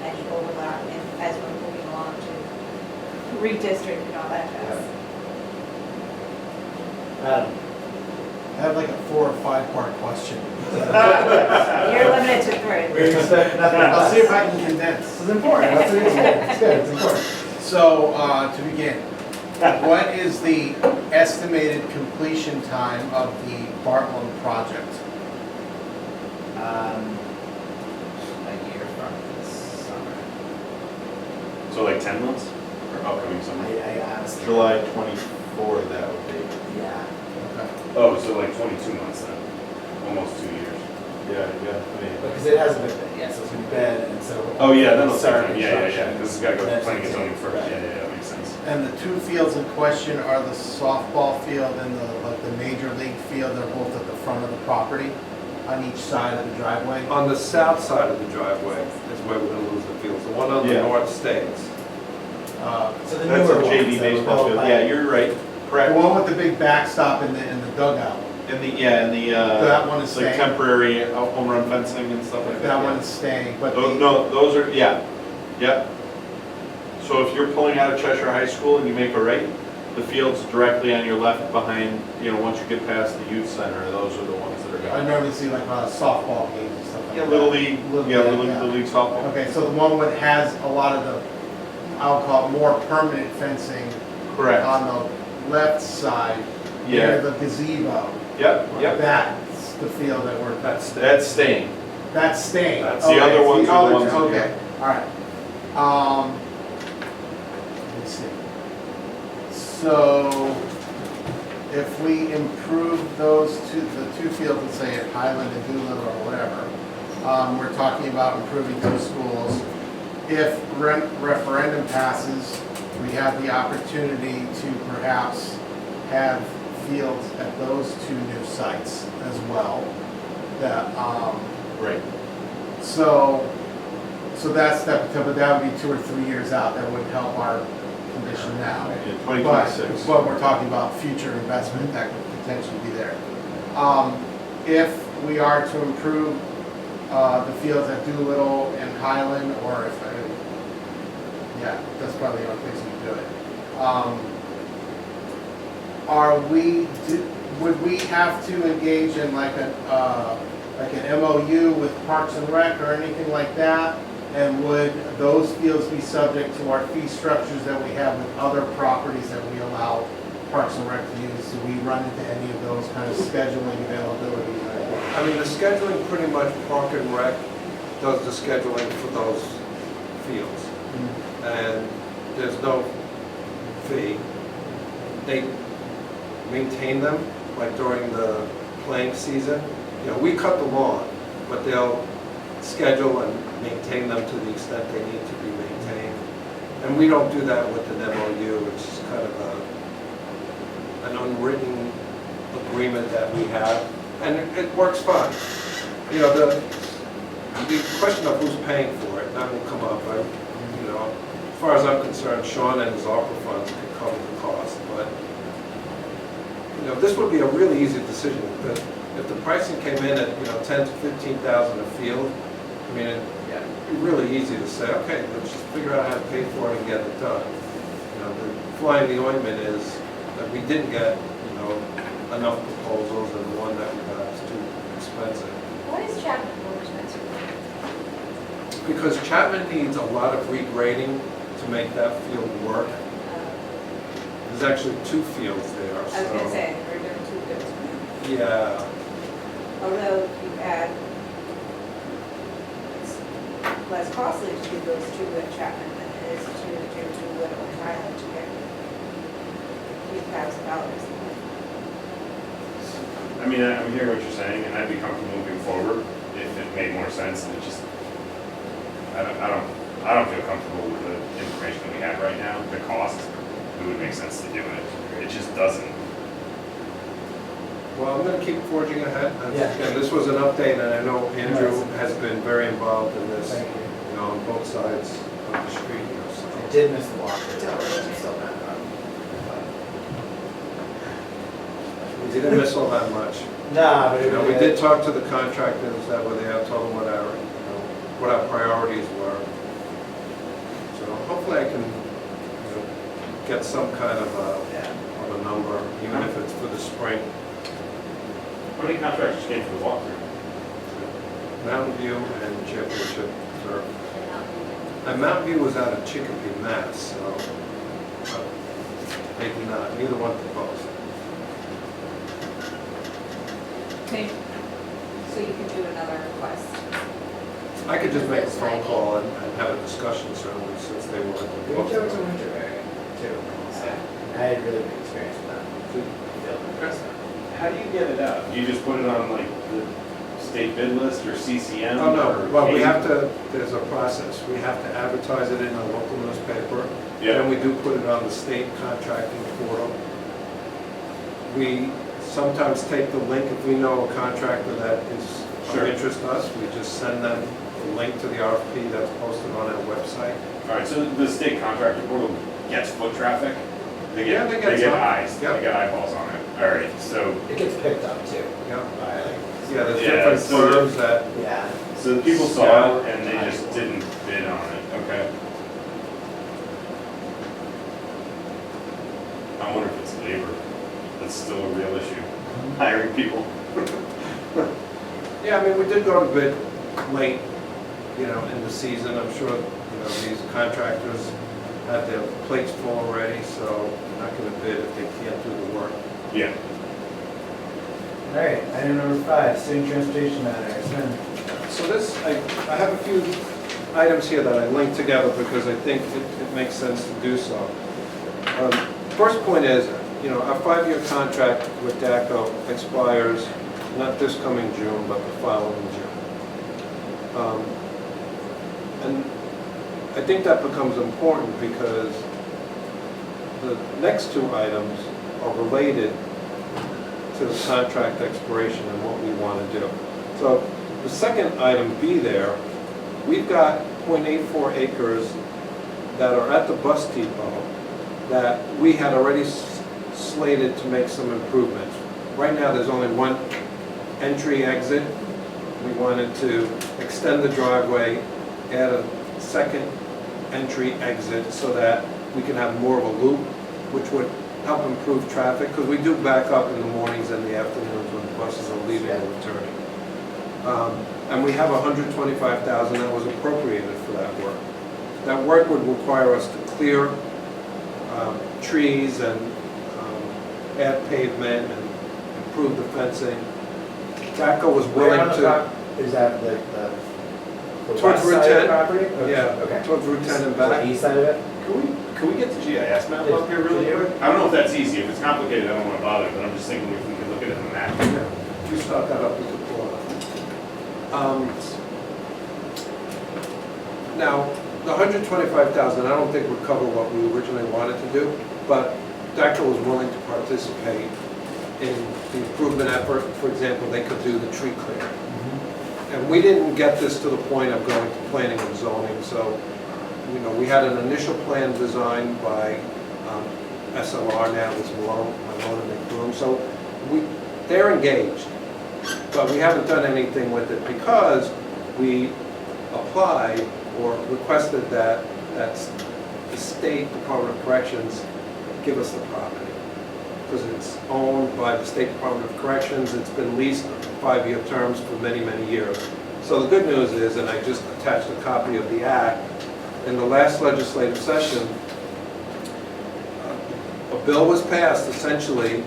any overlap and as we're moving along to redistrict and all that jazz? Adam, I have like a 4 or 5 part question. You're limited to 3. we expect nothing I'll see if less. I can condense. This is important, that's what it's good, it's good, it's important. So, to begin, what is the estimated completion time of the Bartlett project? A year from this summer. So like 10 months or upcoming summer? I honestly. July 24, that would be. Yeah. Okay. Oh, so like 22 months then, almost 2 years. Yeah, yeah. Because it hasn't been, yeah, so it's been bed, and so. Oh, yeah, that'll Start start, yeah, construction. this has got to go That's planning and zoning it. first, Right. yeah, that makes sense. And the two fields in question are the softball field and the major league field. They're both at the front of the property on each side of the driveway. On the south side of the driveway is where we're gonna lose the fields. The one on the Yeah. north stays. So the That's newer a ones JV that were baseball built field, by- yeah, you're right, The correct. one with the big backstop in the dugout. And the, yeah, and the, That one is it's like staying. temporary home run fencing and stuff like that. That yeah. one's staying, but Those, the, no, those are, yeah, yep. So if you're pulling out of Cheshire High School and you make a right, the field's directly on your left behind, once you get past the youth center, those are the ones that are I going. normally see like softball games and stuff like Yeah, that. Little League, Little yeah, League, Little League softball. Okay, so the one that has a lot of the, I'll call it more permanent fencing Correct, on the left side, near yeah, the gazebo. yep, yep, That's the field that we're, That's the, that's staying. that's staying. That's the Okay, other ones are the other- ones that- Okay, all right. Let me see. So if we improve those the two fields, let's say at Highland and Doolittle or whatever, we're talking about improving those schools. If referendum passes, we have the opportunity to perhaps have fields at those two new sites as well. That, Right. so that's that, but that would be 2 or 3 years out. That would help our condition now. In 2026. But we're talking about future investment that could potentially be there. If we are to improve the fields at Doolittle and Highland, or if, yeah, that's probably the only place we could do it. Would we have to engage in like an MOU with Parks and Rec or anything like that? And would those fields be subject to our fee structures that we have with other properties that we allow Parks and Rec to use? Do we run into any of those kind of scheduling availability? I mean, the scheduling, pretty much Park and Rec does the scheduling for those fields. And there's no fee. They maintain them, like during the playing season. We cut the lawn, but they'll schedule and maintain them to the extent they need to be maintained. And we don't do that with an MOU, which is kind of an unwritten agreement that we have, and it works fine. The question of who's paying for it, that will come up. As far as I'm concerned, Sean and his ARPA funds can cover the cost, but this would be a really easy decision. If the pricing came in at 10 to 15,000 a field, I mean, it'd be really easy to say, okay, let's just figure out how to pay for it and get it done. The fly in the ointment is that we didn't get enough proposals, and the one that we got is too expensive. Why is Chapman more expensive? Because Chapman needs a lot of regrading to make that field work. There's actually 2 fields there, I was gonna so. say, we're doing two fields. Yeah, Although if you add, it's less costly to do those two at Chapman than it is to do Doolittle and Highland to get $3,000. I mean, I'm hearing what you're saying, and I'd be comfortable moving forward if it made more sense, and it just, I don't feel comfortable with the information that we have right now, the cost, it would make sense to do it, it just doesn't. well, I'm gonna keep forging ahead. Yeah. Again, this was an update, and I know Andrew has been very involved in this, Thank you. on both sides of the street here, I so. did miss the walk. Still not. We didn't miss all that much. Nah, but it We did talk to the contractors that were there, told them what our priorities were. So hopefully I can, get some kind of a number, even if it's for the spring. How many contractors came for the walkthrough? Mountain View and Championship Turf. And Mountain View was out of Chicopee, Mass, so they did not, neither one proposed. Okay, so you can do another request. I could just make a phone call and have a discussion, certainly, since they wanted to. We went to Winterberry too. So I had really good experience with that. How do you get it out? Do you just put it on like the state bid list or CCM? Oh, no, or well, we CAPE? have to, there's a process. We have to advertise it in a local newspaper. Yeah, Then we do put it on the state contracting portal. We sometimes take the link, if we know a contractor that is Sure. of interest to us, we just send them the link to the RFP that's posted on our website. all right, so the state contractor portal gets foot traffic? Yeah, they get They get some. eyes, Yep. they get eyeballs on it. All right, so, It gets picked up too. Yeah, By like, yeah, there's Yeah, different so- firms that, yeah. so the people saw Yeah. it and they just didn't bid on it, okay? I wonder if it's labor, that's still a real issue, hiring people. yeah, I mean, we did go to bid late, you know, in the season. I'm sure, you know, these contractors had their plates full already, so they're not gonna bid if they can't do the work. Yeah. All right, item number 5, student transportation matters. So this, I have a few items here that I linked together because I think it makes sense to do so. First point is, you know, our 5-year contract with DACO expires not this coming June, but the following June. And I think that becomes important because the next 2 items are related to the contract expiration and what we want to do. So the second item B there, we've got 0.84 acres that are at the bus depot that we had already slated to make some improvements. Right now, there's only one entry exit. We wanted to extend the driveway, add a second entry exit so that we can have more of a loop, which would help improve traffic, because we do back up in the mornings and the afternoons when the buses are leaving and returning. And we have $125,000 that was appropriated for that work. That work would require us to clear trees and add pavement and improve the fencing. DACO was Where willing on the to, top, is that like the Towards west Route side of 10. the property? Okay, yeah, Okay. towards Route 10 and So the back. east side of it? Can we get the GIS map Yes. up here really Can you? quick? I don't know if that's easy, if it's complicated, I don't wanna bother, but I'm just thinking if we could look at it on the map. Yeah, if you start that up, we could pull it up. Now, the $125,000, I don't think would cover what we originally wanted to do, but DACO was willing to participate in the improvement effort. For example, they could do the tree clearing. And we didn't get this to the point of going to planning and zoning, so, you know, we had an initial plan designed by SLR now, it's Malone and McBroom, so they're engaged, but we haven't done anything with it because we applied or requested that the State Department of Corrections give us the property. Because it's owned by the State Department of Corrections, it's been leased on 5-year terms for many, many years. So the good news is, and I just attached a copy of the act, in the last legislative session, a bill was passed essentially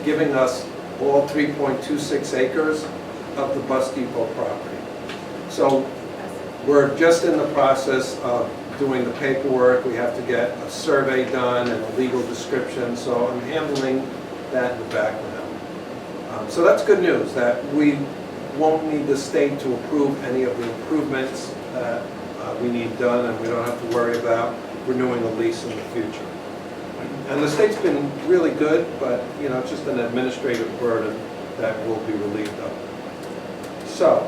giving us all 3.26 acres of the bus depot property. So we're just in the process of doing the paperwork. We have to get a survey done and a legal description, so I'm handling that in the background. So that's good news, that we won't need the state to approve any of the improvements that we need done, and we don't have to worry about renewing a lease in the future. And the state's been really good, but, you know, it's just an administrative burden that will be relieved of. So,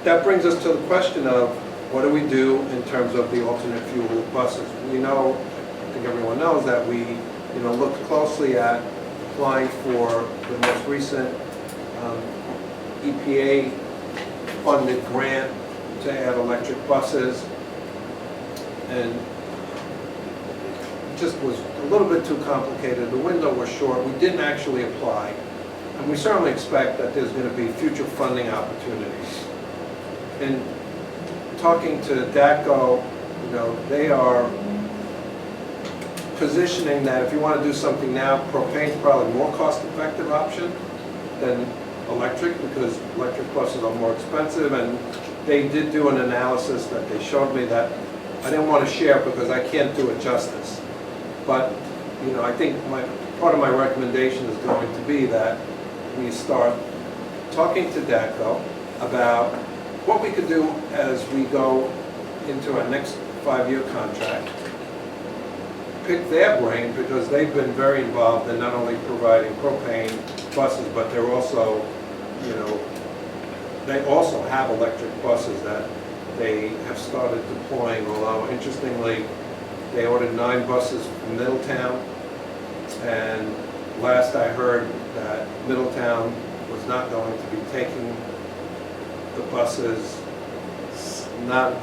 that brings us to the question of what do we do in terms of the alternate fuel buses? We know, I think everyone knows that we, you know, looked closely at applying for the most recent EPA-funded grant to add electric buses, and it just was a little bit too complicated. The window was short. We didn't actually apply, and we certainly expect that there's going to be future funding opportunities. And talking to DACO, you know, they are positioning that if you want to do something now, propane's probably a more cost-effective option than electric, because electric buses are more expensive, and they did do an analysis that they showed me that I didn't want to share because I can't do it justice. But, you know, I think part of my recommendation is going to be that we start talking to DATCO about what we could do as we go into our next 5-year contract. Pick their brain, because they've been very involved in not only providing propane buses, but they're also, you know, they also have electric buses that they have started deploying, although interestingly, they ordered 9 buses from Middletown, and last I heard that Middletown was not going to be taking the buses.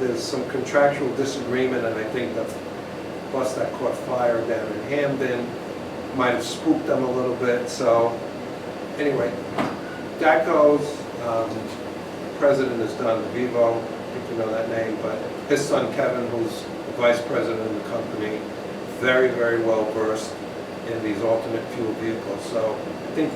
There's some contractual disagreement, and I think the bus that caught fire down in Hamden might have spooked them a little bit. So anyway, DATCO's president is Don DeVivo, I think you know that name, but his son Kevin, who's the vice president of the company, very, very well versed in these alternate fuel vehicles. So I think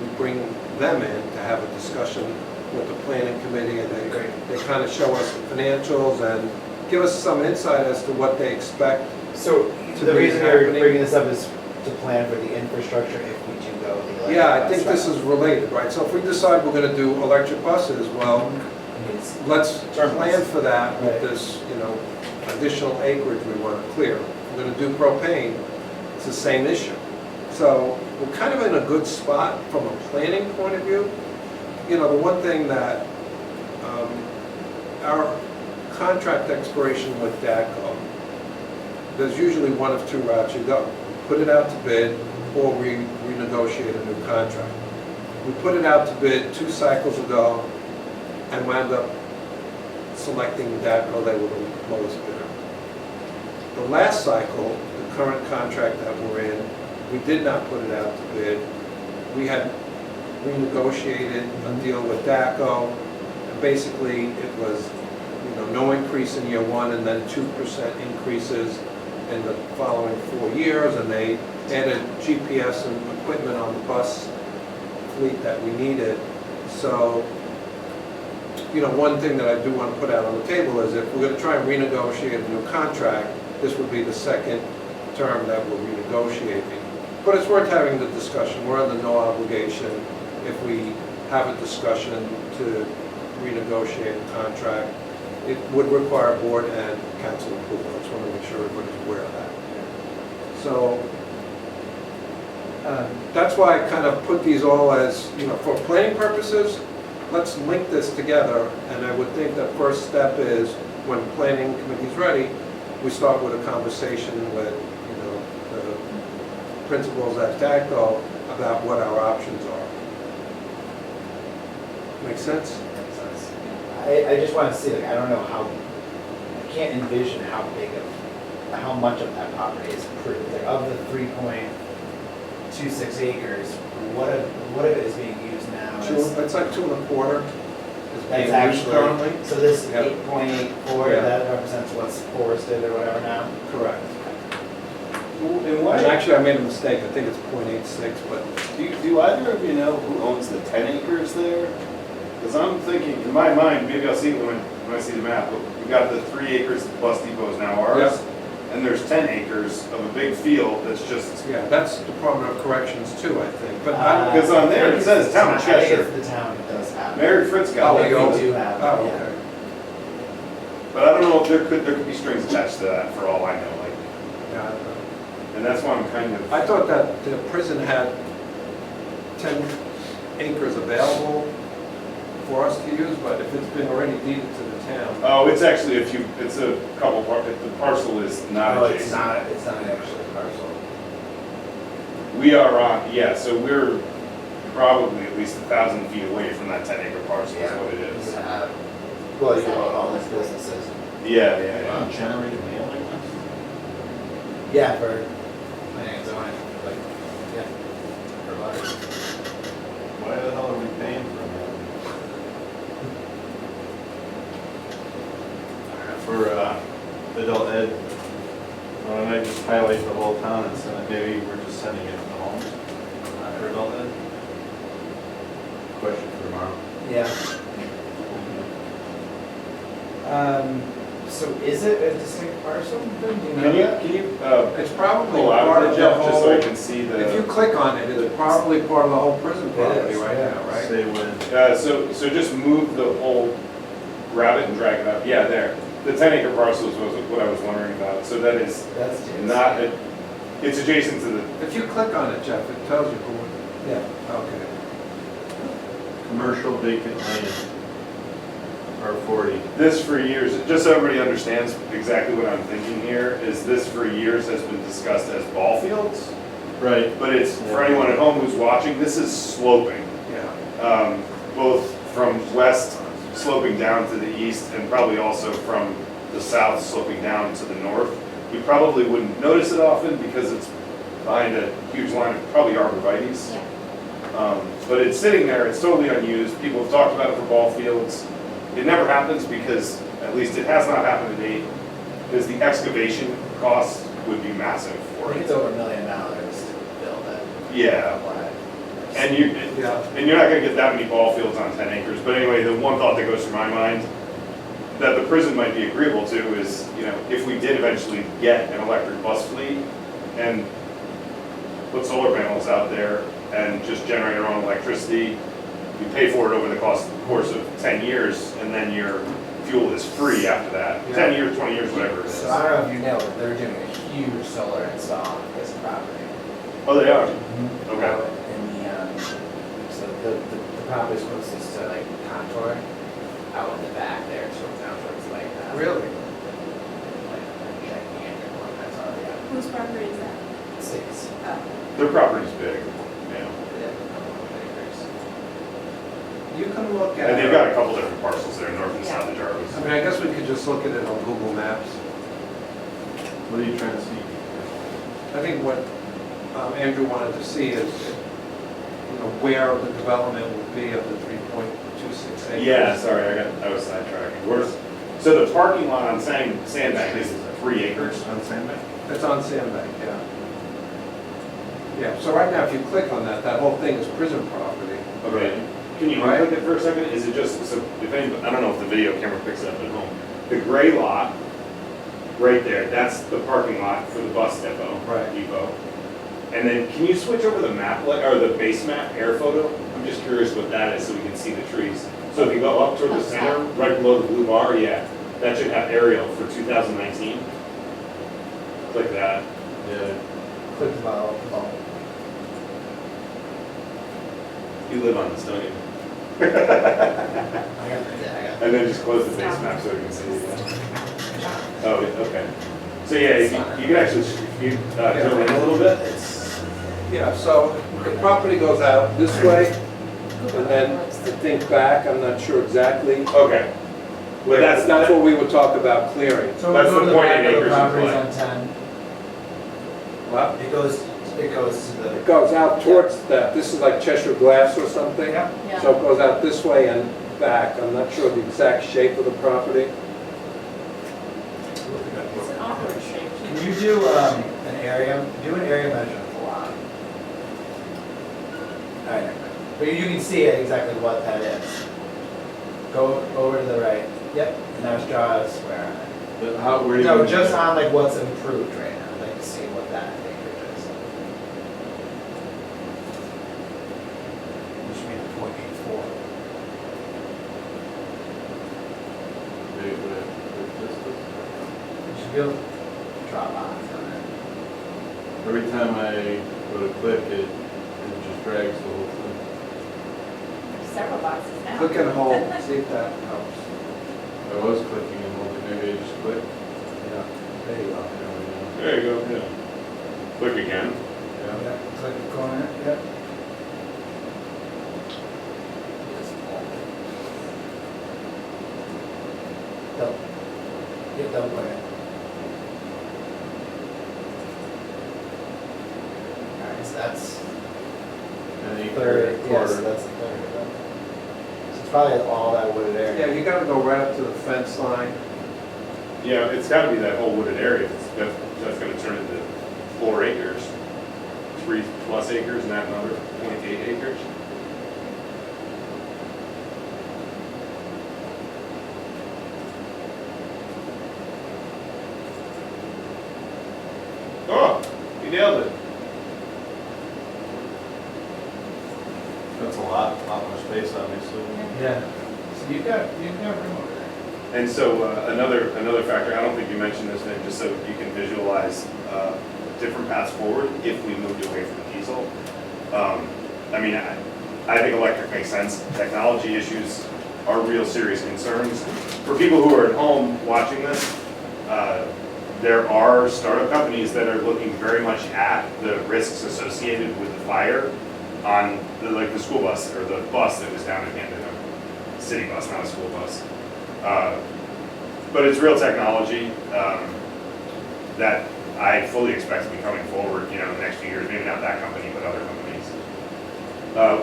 we bring them in to have a discussion with the planning committee, and they kind of show us the financials and give us some insight as to what they expect. So To the be reason you're happening. bringing this up is to plan for the infrastructure if we do go the electric Yeah, I bus think this route. is related, right? So if we decide we're going to do electric buses, well, It's- let's plan for that with Right. this, you know, additional acreage we want to clear. If we're going to do propane, it's the same issue. So we're kind of in a good spot from a planning point of view. You know, the one thing that our contract expiration with DATCO, there's usually one of 2 routes you go. Put it out to bid, or we renegotiate a new contract. We put it out to bid 2 cycles ago and wound up selecting DATCO. They were the lowest bidder. The last cycle, the current contract that we're in, we did not put it out to bid. We had renegotiated a deal with DATCO. And basically, it was, you know, no increase in year 1 and then 2% increases in the following 4 years. And they added GPS and equipment on the bus fleet that we needed. So, you know, one thing that I do want to put out on the table is if we're going to try and renegotiate a new contract, this would be the second term that we're renegotiating. But it's worth having the discussion. We're under no obligation if we have a discussion to renegotiate a contract. It would require board and council approval. I just want to make sure everybody's aware of that. So that's why I kind of put these all as, you know, for planning purposes, let's link this together. And I would think the first step is when the planning committee's ready, we start with a conversation with, you know, the principals at DATCO about what our options are. Make sense? I just want to see, like, I don't know how, I can't envision how much of that property is approved. Like, of the 3.26 acres, what of it is being used now? It's like 2 1/4 is That's being used actually, currently. so this Yeah. 8.84, Yeah. that represents what's forested or whatever now? Correct. And And why, actually, I made a mistake. I think it's 0.86, but do either of you know who owns the 10 acres there? Because I'm thinking, in my mind, maybe I'll see it when I see the map, but we got the 3 acres that the bus depot is now ours. Yep. And there's 10 acres of a big field that's just, yeah, that's Department of Corrections too, I think. But Because on there it says town of I think Cheshire. it's the town that does have it. Mary Fritz got Oh, it. We you own it? do have it, Oh, yeah. okay. But I don't know if there could be strings attached to that for all I know, like, Yeah, I don't know. and that's why I'm kind of. I thought that the prison had 10 acres available for us to use, but if it's been already deeded to the town. Oh, it's actually it's a couple, the parcel is not No, it's adjacent. not actually a parcel. We are on, yeah, so we're probably at least 1,000 feet away from that 10-acre parcel is what it You is. have, well, you have all these businesses. Yeah, yeah, yeah. Generated mail like this? Yeah, for planning and zoning, like, yeah, for butters. Why the hell are we paying for them? For adult ed, why don't I just highlight the whole town and send it, maybe we're just sending it to homes for adult ed? Question for tomorrow. Yeah. So is it a distinct parcel? Do you know that? Can you It's probably pull out part of of that, the Jeff, just so I whole, can see if you click on it, it's probably part of the whole prison property is, right yeah. now, right? Say when. So just move the whole, grab it and drag it up. Yeah, there. The 10-acre parcels was what I was wondering about. So that is That's not, it's adjacent to the, If you click on it, Jeff, it tells you who, Yeah. okay. Commercial vacant land, R40. this for years, just so everybody understands exactly what I'm thinking here, is this for years has been discussed as ball fields. Right. But it's, for anyone at home who's watching, this is sloping. Yeah. Both from west sloping down to the east and probably also from the south sloping down to the north. We probably wouldn't notice it often because it's behind a huge line of probably arborvitae's. Yeah. But it's sitting there, it's totally unused. People have talked about it for ball fields. It never happens because, at least it has not happened to date, because the excavation costs would be massive I for think it. it's over $1 million to build it. Yeah. And you, Yeah. and you're not gonna get that many ball fields on 10 acres, but anyway, the one thought that goes through my mind that the prison might be agreeable to is, if we did eventually get an electric bus fleet and put solar panels out there and just generate our own electricity, we pay for it over the course of 10 years, and then your fuel is free after that. Yeah. 10 years, 20 years, whatever it is. So I don't know if you know, but they're doing a huge solar install on this property. Oh, they are? Out Okay. in the, so the property's closest to like Contour, out in the back there, so Contour is like, Really? like a gigantic one, that's already out. Whose property is that? Six. Oh. Their property's big, yeah. You can look at. And they've got a couple different parcels there, north and south of Jarvis. I mean, I guess we could just look at it on Google Maps. What are you trying to see? I think what Andrew wanted to see is, where the development would be of the 3.26 acres. Yeah, sorry, I was sidetracking. So the parking lot on Sandbank is 3 acres? On Sandbank? It's on Sandbank, yeah. Yeah, so right now, if you click on that, that whole thing is prison property. Okay. Can you Right. click it for a second? Is it just, so if anybody, I don't know if the video camera picks it up at home. The gray lot, right there, that's the parking lot for the bus depot. Right. Depot. And then can you switch over the map, or the base map air photo? I'm just curious what that is so we can see the trees. So if you go up toward the center, right below the blue bar, yeah, that should have aerial for 2019. Click that. Yeah. Click the bottle. You live on this, don't you? I got it. And then just close the base map so we can see it again. Oh, okay. So yeah, you can actually, zoom in a little bit. Yeah, so the property goes out this way, and then I think back, I'm not sure exactly. Okay. Well, that's what we would talk about clearing. So That's we'll go the to the point back in of the acres in properties play. on 10. What? It goes to the. It goes out towards that, this is like Cheshire Glass or something. Yeah. So it goes out this way and back, I'm not sure the exact shape of the property. It's an awkward shape. Can you do an area measure of the lot? Alright, but you can see exactly what that is. Go over to the right, yep, and now just draw a square on it. But how, where do you? No, just on like what's improved right now, I'd like to see what that acreage is. Which should be the 0.84. You should be able to draw lines on it. Every time I go to click, it just drags the whole thing. There's several boxes now. Click and hold, see if that helps. I was clicking and holding, maybe I just click. Yeah, there you go. There you go, yeah. Click again. Yeah, click the corner, yep. Double. Yep, double click it. Alright, so that's And you third, yes, quarter. that's a third of it. So it's probably all that wooded area. Yeah, you gotta go right up to the fence line. Yeah, it's gotta be that whole wooded area. That's gonna turn into 4 acres. 3+ acres and that another 0.8 acres. Oh, you nailed it. a lot more space, obviously. Yeah. So you've got room over there. And so another factor, I don't think you mentioned this, Nick, just so you can visualize different paths forward if we moved away from diesel. I mean, I think electric makes sense. Technology issues are real serious concerns. For people who are at home watching this, there are startup companies that are looking very much at the risks associated with the fire on the school bus or the bus that was down in Camden, a city bus, not a school bus. But it's real technology that I fully expect to be coming forward, in the next few years, maybe not that company, but other companies.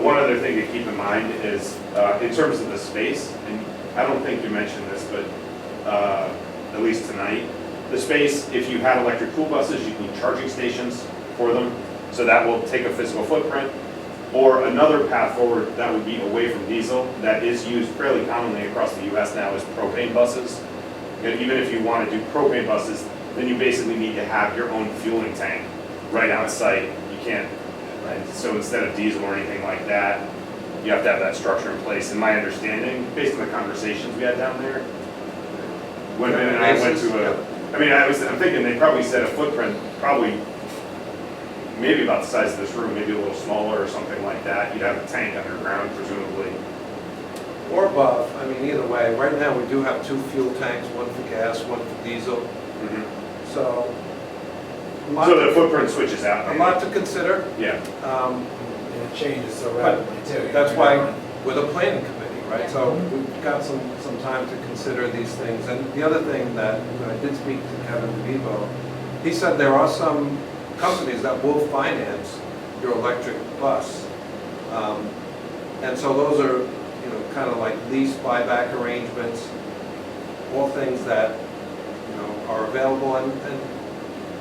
One other thing to keep in mind is, in terms of the space, and I don't think you mentioned this, but at least tonight, the space, if you have electric school buses, you need charging stations for them, so that will take a physical footprint. Or another path forward that would be away from diesel, that is used fairly commonly across the US now, is propane buses. And even if you want to do propane buses, then you basically need to have your own fueling tank right on site. You can't, so instead of diesel or anything like that, you have to have that structure in place. And my understanding, based on the conversations we had down there, when Ben and I went to I'm thinking they probably set a footprint, probably maybe about the size of this room, maybe a little smaller or something like that. You'd have a tank underground, presumably. Or above, I mean, either way. Right now, we do have 2 fuel tanks, one for gas, one for diesel. So, So the footprint switches out. a lot to consider. Yeah. And it changes so rapidly too. That's why we're the planning committee, right? So we've got some time to consider these things. And the other thing that I did speak to Kevin DeVivo, he said there are some companies that will finance your electric bus. And so those are, kind of like lease buyback arrangements, all things that, are available, and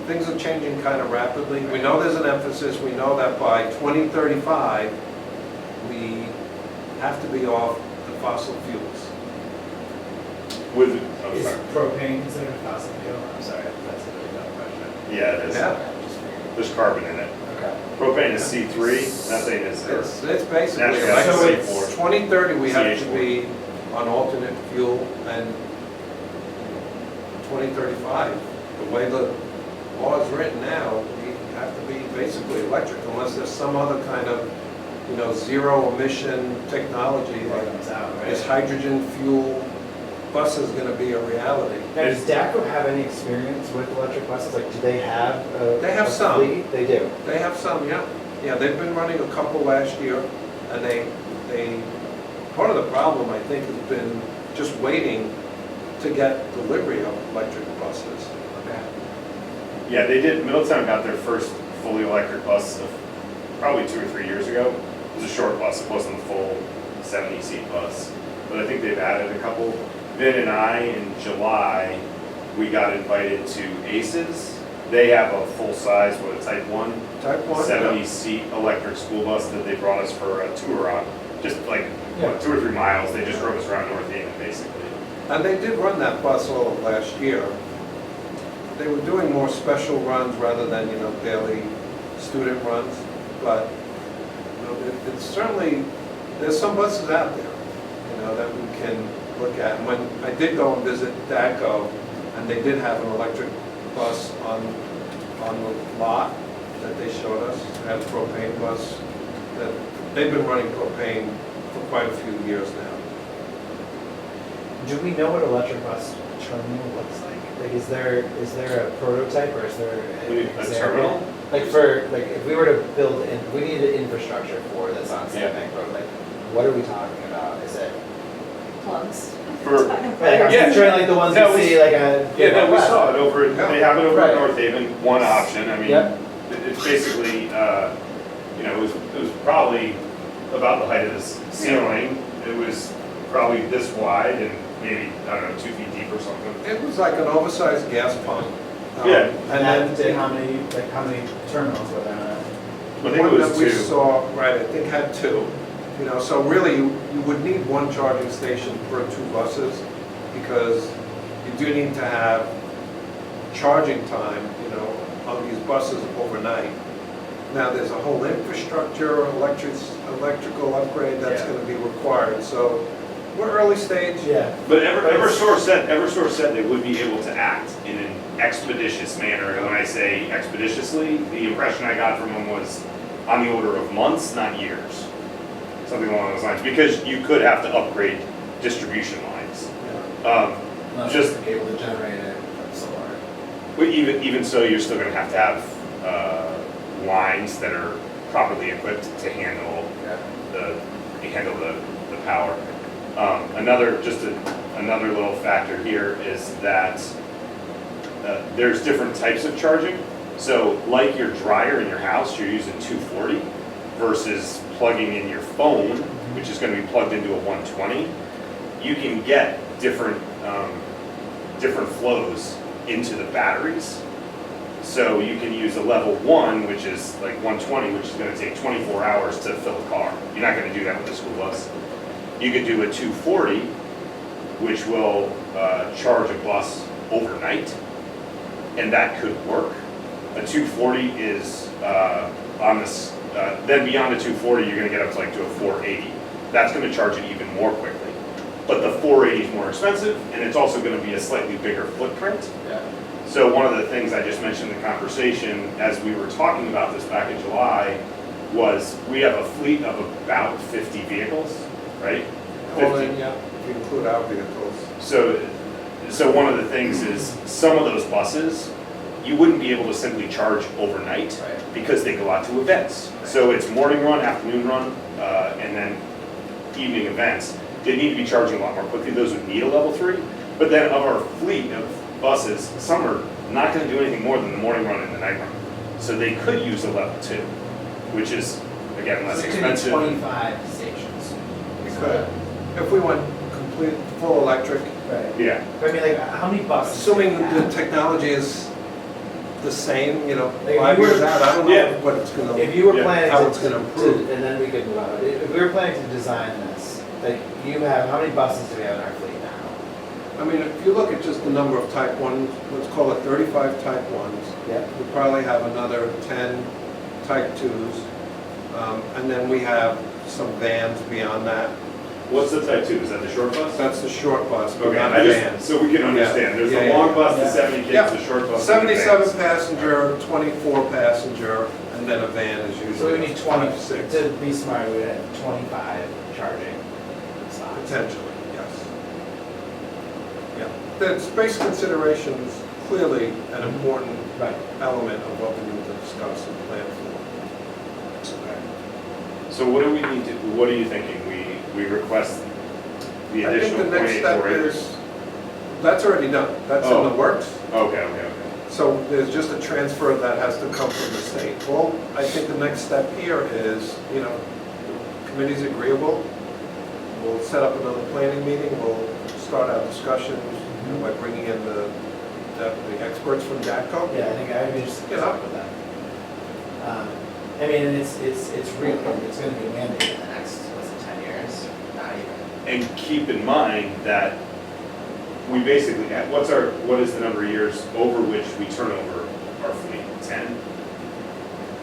things are changing kind of rapidly. We know there's an emphasis, we know that by 2035, we have to be off the fossil fuels. Is propane considered a fossil fuel? I'm sorry, that's a really dumb question. Yeah, it is. Yeah. There's carbon in it. Okay. Propane is C3, methane is It's basically, Natural like, gas so is it's C4. 2030, we have to CH4. be on alternate fuel, and 2035, the way the law is written now, we have to be basically electric unless there's some other kind of, zero emission technology That like comes out, right? this hydrogen fuel bus is gonna be a reality. Now, does DACO have any experience with electric buses? Like, do they have a? They have a some. fleet? They do. They have some, yeah. Yeah, they've been running a couple last year, and they, part of the problem, I think, has been just waiting to get delivery of electric buses. Okay. Yeah, they did. Middletown got their first fully electric bus probably 2 or 3 years ago. It was a short bus. It wasn't a full 70-seat bus. But I think they've added a couple. Vin and I, in July, we got invited to ACES. They have a full-size, a Type 1, Type 1? 70-seat electric school bus that they brought us for a tour on. Just like, Yeah. 2 or 3 miles. They just drove us around North Haven, basically. And they did run that bus all of last year. They were doing more special runs rather than, daily student runs. But, it's certainly, there's some buses out there, that we can look at. And when I did go and visit DACO, and they did have an electric bus on the lot that they showed us, they had a propane bus, that they've been running propane for quite a few years now. Do we know what electric bus terminal looks like? Like, is there a prototype or is there an A example? terminal? Like if we were to build we needed infrastructure for this on Sandbank Road, like, what are we talking about? Is it? Plugs. For- Like, I'm Yeah. picturing like the ones No, you we- see like a. Yeah, no, we saw it over, they have it over Right. at North Haven, one option, I mean, Yep. it's basically, it was probably about the height of this ceiling. It was probably this wide and maybe, I don't know, 2 feet deep or something. It was like an oversized gas pump. Yeah. And then did how many terminals were there? I think The it one was that we 2. saw, right, I think had 2. So really, you would need one charging station per 2 buses, because you do need to have charging time, on these buses overnight. Now, there's a whole infrastructure, electrical upgrade that's Yeah. gonna be required, so we're early stage. Yeah. But Eversource said they would be able to act in an expeditious manner, and when I say expeditiously, the impression I got from them was on the order of months, not years. Something along those lines, because you could have to upgrade distribution lines. Just- Just be able to generate it from solar. But even so, you're still gonna have to have lines that are properly equipped to handle the power. Another little factor here is that there's different types of charging. So like your dryer in your house, you're using 240 versus plugging in your phone, which is gonna be plugged into a 120. You can get different flows into the batteries. So you can use a level 1, which is like 120, which is gonna take 24 hours to fill a car. You're not gonna do that with a school bus. You could do a 240, which will charge a bus overnight, and that could work. A 240 is on this, then beyond a 240, you're gonna get up to like to a 480. That's gonna charge it even more quickly. But the 480 is more expensive, and it's also gonna be a slightly bigger footprint. Yeah. So one of the things I just mentioned in the conversation, as we were talking about this back in July, was we have a fleet of about 50 vehicles, right? Well, then, yeah, if you include our vehicles. So one of the things is, some of those buses, you wouldn't be able to simply charge overnight Right. because they go out to events. So it's morning run, afternoon run, and then evening events. They need to be charging a lot more quickly. Those would need a level 3. But then of our fleet of buses, some are not gonna do anything more than the morning run and the night run. So they could use a level 2, which is, again, less So it could be expensive. 25 stations. We could, if we went complete, full electric, Right. Yeah. But I mean, like, how many buses? do assuming we the have? technology is the same, you know, Like, 5 we were- years out, I don't Yeah. know what it's gonna. If you were Yeah, planning how it's gonna improve. and then we could move on. If we were planning to design this, like, you have, how many buses do we have in our fleet now? I mean, if you look at just the number of type 1, let's call it 35 type 1s, Yep. we probably have another 10 type 2s, and then we have some vans beyond that. What's the type 2? Is that the short bus? That's the short bus, but Okay, not I van. just, so we can understand, there's Yeah, the yeah, long yeah. bus, the Yeah. 70 Yeah. kids, the short bus. and the 77 vans. passenger, 24 passenger, and then a van is usually. So we need 20, 26. to be smart, we would have 25 charging slots. Potentially, yes. Yeah, the space consideration is clearly an important Right. element of what we need to discuss and plan for. So what do we need to, what are you thinking? We request the I think additional the next step 0.84 acres? is, that's already done, that's in Oh. the works. Okay. So there's just a transfer that has to come from the state. Well, I think the next step here is, you know, the committee's agreeable. We'll set up another planning meeting, we'll start our discussions by bringing in the experts from DATCO. Yeah, I think I would just Get get up. up with that. I mean, and it's real, it's gonna be mandated in the next, 10 years? Not even. And keep in mind that we basically, what is the number of years over which we turn over our fleet? 10?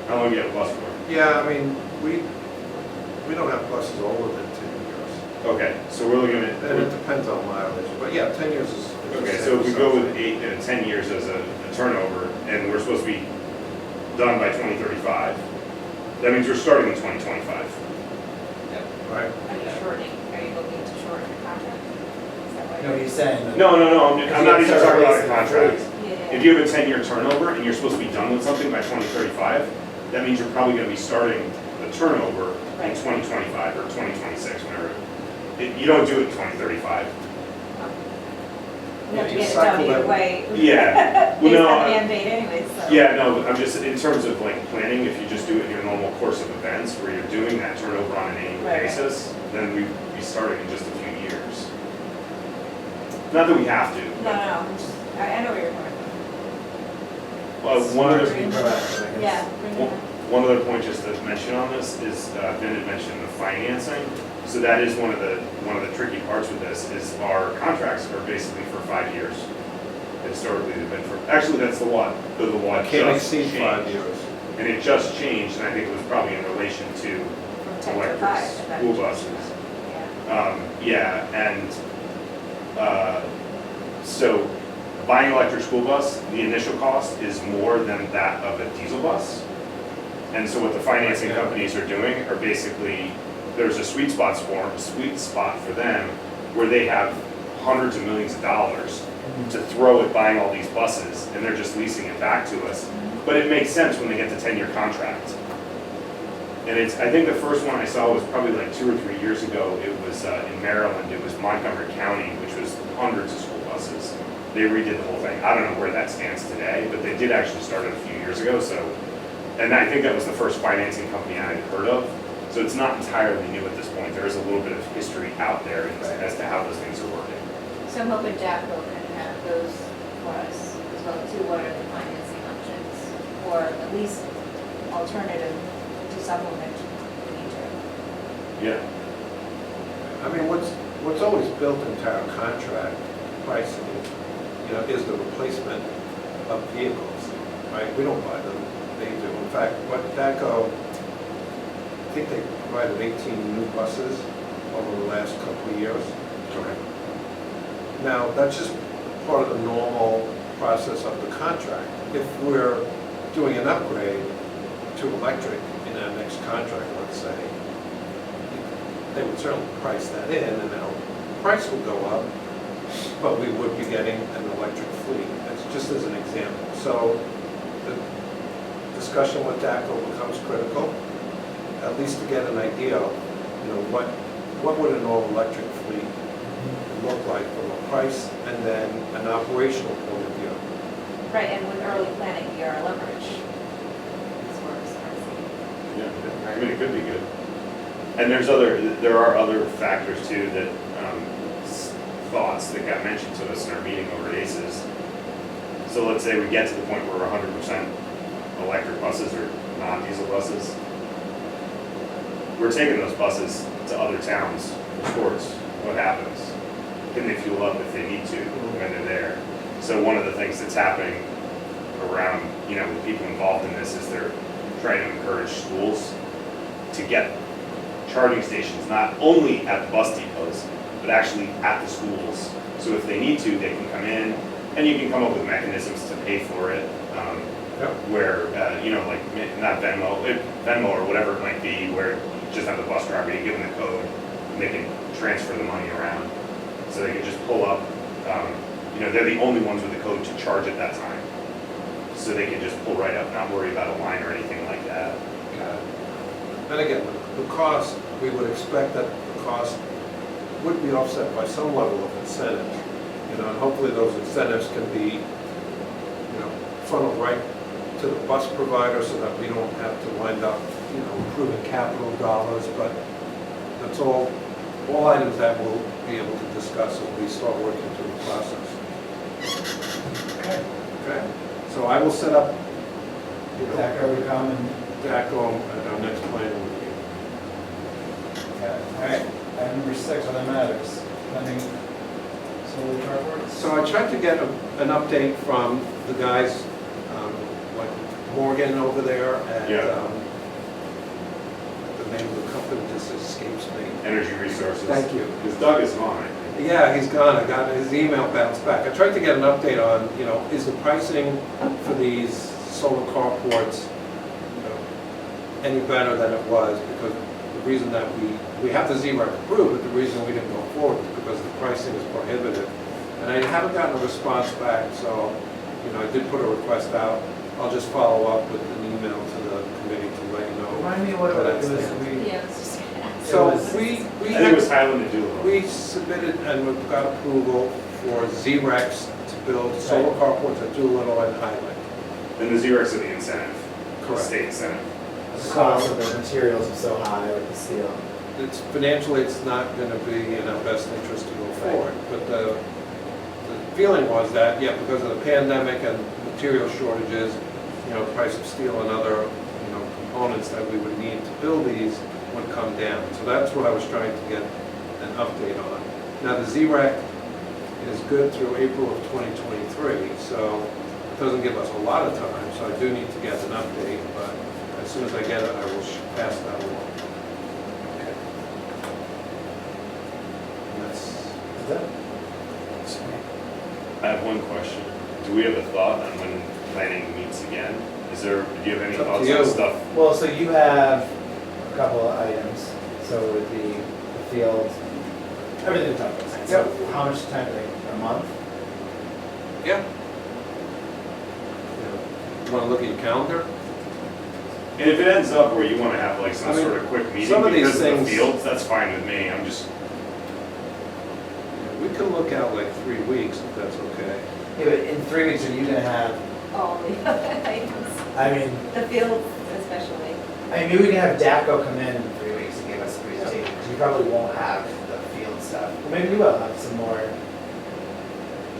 How long do you have a bus for? Yeah, I mean, we don't have buses older than 10 years. Okay, so we're looking And it at, depends on mileage, but yeah, 10 years is. okay, so if we go with 10 years as a turnover, and we're supposed to be done by 2035, that means we're starting in 2025. Right. Are you shortening, are you looking to shorten the contract? Is that what No, you're- he's saying that. No, I'm not even talking about a contract. Yeah. If you have a 10-year turnover and you're supposed to be done with something by 2035, that means you're probably gonna be starting the turnover in Right. 2025 or 2026, whenever. You don't do it in 2035. We have to You get it cycle done either that- way. Yeah. Well, Based no, on I- mandate anyway, so. Yeah, no, but I'm just, in terms of like planning, if you just do it in your normal course of events, where you're doing that turnover on an annual Right. basis, then we'd be starting in just a few years. Not that we have to. No, I'm just, I know where you're coming One Smart other, to be proactive, I from. guess. Yeah. bring it one other point just to mention on this is, Ben had mentioned the financing. So that is one of the tricky parts with this, is our contracts are basically for 5 years. Historically, they've been for, actually, that's the law, the law Can't just exceed 5 changed. years. And it just changed, and I think it was probably in relation to From 10 to electric 5. that school changed. buses. Yeah. Yeah, and so buying an electric school bus, the initial cost is more than that of a diesel bus. And so what the financing companies are doing are basically, there's a sweet spot for them where they have hundreds of millions of dollars to throw at buying all these buses, and they're just leasing it back to us. But it makes sense when they get the 10-year contract. And I think the first one I saw was probably like 2 or 3 years ago. It was in Maryland, it was Montgomery County, which was hundreds of school buses. They redid the whole thing. I don't know where that stands today, but they did actually start it a few years ago, so. And I think that was the first financing company I had heard of. So it's not entirely new at this point. There is a little bit of history out there as to how those things are working. So I'm hoping Jacko can have those for us as well too. What are the financing options? Or at least alternative to supplement the future. Yeah. I mean, what's always built into our contract pricing, is the replacement of vehicles, right? We don't buy them, they do. In fact, what DACO, I think they provided 18 new buses over the last couple of years. Okay. Now, that's just part of the normal process of the contract. If we're doing an upgrade to electric in our next contract, let's say, they would certainly price that in, and our price would go up, but we would be getting an electric fleet. That's just as an example. So the discussion with DACO becomes critical, at least to get an idea of, what would an all-electric fleet look like from a price and then an operational point of view. Right, and with early planning, your leverage is worse, I see. Yeah, I mean, it could be good. And there are other factors too that, thoughts that got mentioned to us in our meeting over at ACES. So let's say we get to the point where we're 100% electric buses or non-diesel buses. We're taking those buses to other towns for sports. What happens? Can they fuel up if they need to when they're there? So one of the things that's happening around, with people involved in this is they're trying to encourage schools to get charging stations, not only at the bus depots, but actually at the schools. So if they need to, they can come in, and you can come up with mechanisms to pay for it, where, like not Venmo or whatever it might be, where you just have the bus driver, you give them the code, and they can transfer the money around. So they can just pull up, they're the only ones with the code to charge at that time. So they can just pull right up, not worry about a line or anything like that. And again, the cost, we would expect that the cost would be offset by some level of incentive, and hopefully those incentives can be, funneled right to the bus provider so that we don't have to wind up, improving capital dollars, but that's all items that we'll be able to discuss as we start working through the process. Okay. So I will set up, DACO to come and, DACO at our next planning meeting. all right, item number 6, other matters, pending solar carports. So I tried to get an update from the guys, like Morgan over there, and Yeah. the name of the company just escapes me. Energy Resources. Thank you. Because Doug is gone. Yeah, he's gone. I got his email bounced back. I tried to get an update on, is the pricing for these solar carports, any better than it was? Because the reason that we have the ZRAC approved, but the reason we didn't go forward is because the pricing is prohibitive. And I haven't gotten a response back, so, I did put a request out. I'll just follow up with an email to the committee to let you know. Remind me what it where was, that stands. Yeah, it's just gonna ask. So It was- we I think it was Highland and Doolittle. we submitted and we got approval for ZREX to build solar carports at Doolittle and Highland. And the Xerox of the incentive. Correct. State incentive. The cost of the materials is so high with the steel. It's financially, it's not going to be in our best interest to go forward. But the feeling was that, because of the pandemic and material shortages, the price of steel and other, components that we would need to build these would come down. So that's what I was trying to get an update on. Now, the ZREC is good through April of 2023, so it doesn't give us a lot of time, so I do need to get an update, but As soon as I get it, I will pass that along. Okay. And that's, Is that? I have one question. Do we have a thought on when planning meets again? Is there, do you have any It's up to thoughts you. on stuff? Well, so you have a couple of items, so it would be the field, everything we talked about tonight. So how much time, like a month? yeah. You want to look at your calendar? And if it ends up where you want to have like I some mean, sort of quick meeting some of these because of the things- fields, that's fine with me. I'm just, We can look out like 3 weeks, if that's okay. Yeah, but in 3 weeks, are you gonna have, All the items, I mean, the fields especially. maybe we can have DACO come in 3 weeks and give us a presentation, because you probably won't have the field stuff. Well, maybe you will have some more.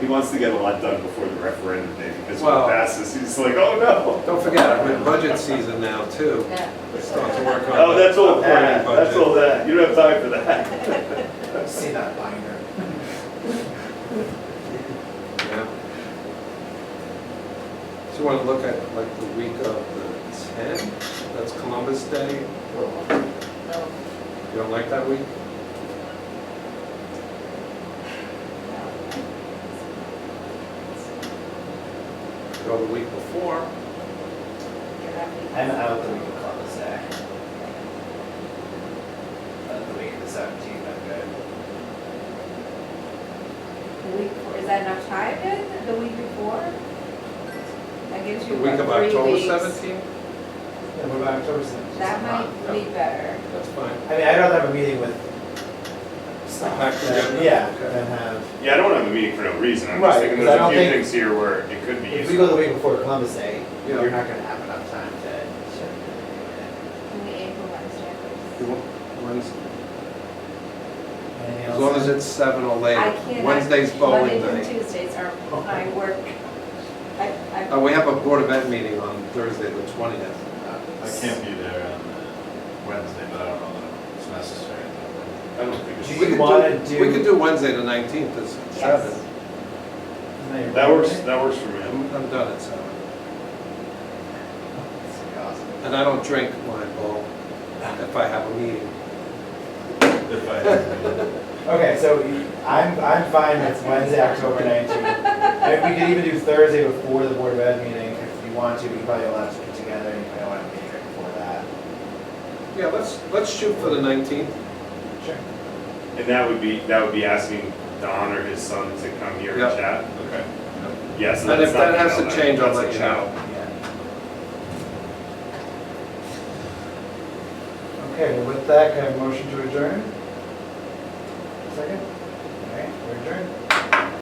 he wants to get a lot done before the referendum day because Well- when it passes, he's like, oh no. Don't forget, I'm in budget season now too. Yeah. We're starting to work on. Oh, that's all the that, operating that's all budget. that. You don't have time for that. See that binder. Yeah. So you want to look at like the week of the 10th? That's Columbus Day. No. You don't like that week? Go the week before. I'm out the week of Columbus Day. The week of the 17th, I'm good. The week before, is that enough time then, the week before? That gives The you week of about 3 October weeks. 17th? Yeah, what about October 17th? That might be better. That's fine. I mean, I'd rather have a meeting with stuff. Packed together? Yeah, Okay. than have, Yeah, I don't want to have a meeting for no reason. I'm Right, just thinking because I there's a don't few think- things here where it could be if we useful. go the week before Columbus Day, Yeah. you're not gonna have enough time to. Can we aim for Wednesday? You want Wednesday? Anything As else? long as it's 7 or I later. can't. Wednesday's bowling Mondays and night. Tuesdays are, I work, I, We have a Board of Ed meeting on Thursday, the 20th. I can't be there on Wednesday, but I don't know that it's necessary. I don't think Do it's. you We could wanna We could do Wednesday, the 19th, at 7. Yes. That works for me. I'm done at 7. Awesome. And I don't drink wine, Paul, if I have a meeting. If I have to. Okay, so I'm fine with Wednesday, October 19th. And we could even do Thursday before the Board of Ed meeting if you want to, we probably all have to get together and you might want to meet right before that. Yeah, let's shoot for the 19th. Sure. And that would be asking Don or his son to come here and Yep. chat? Okay. Yes. And if that has to change, I'll let you know. Yeah. Okay, well with that, can I have a motion to adjourn?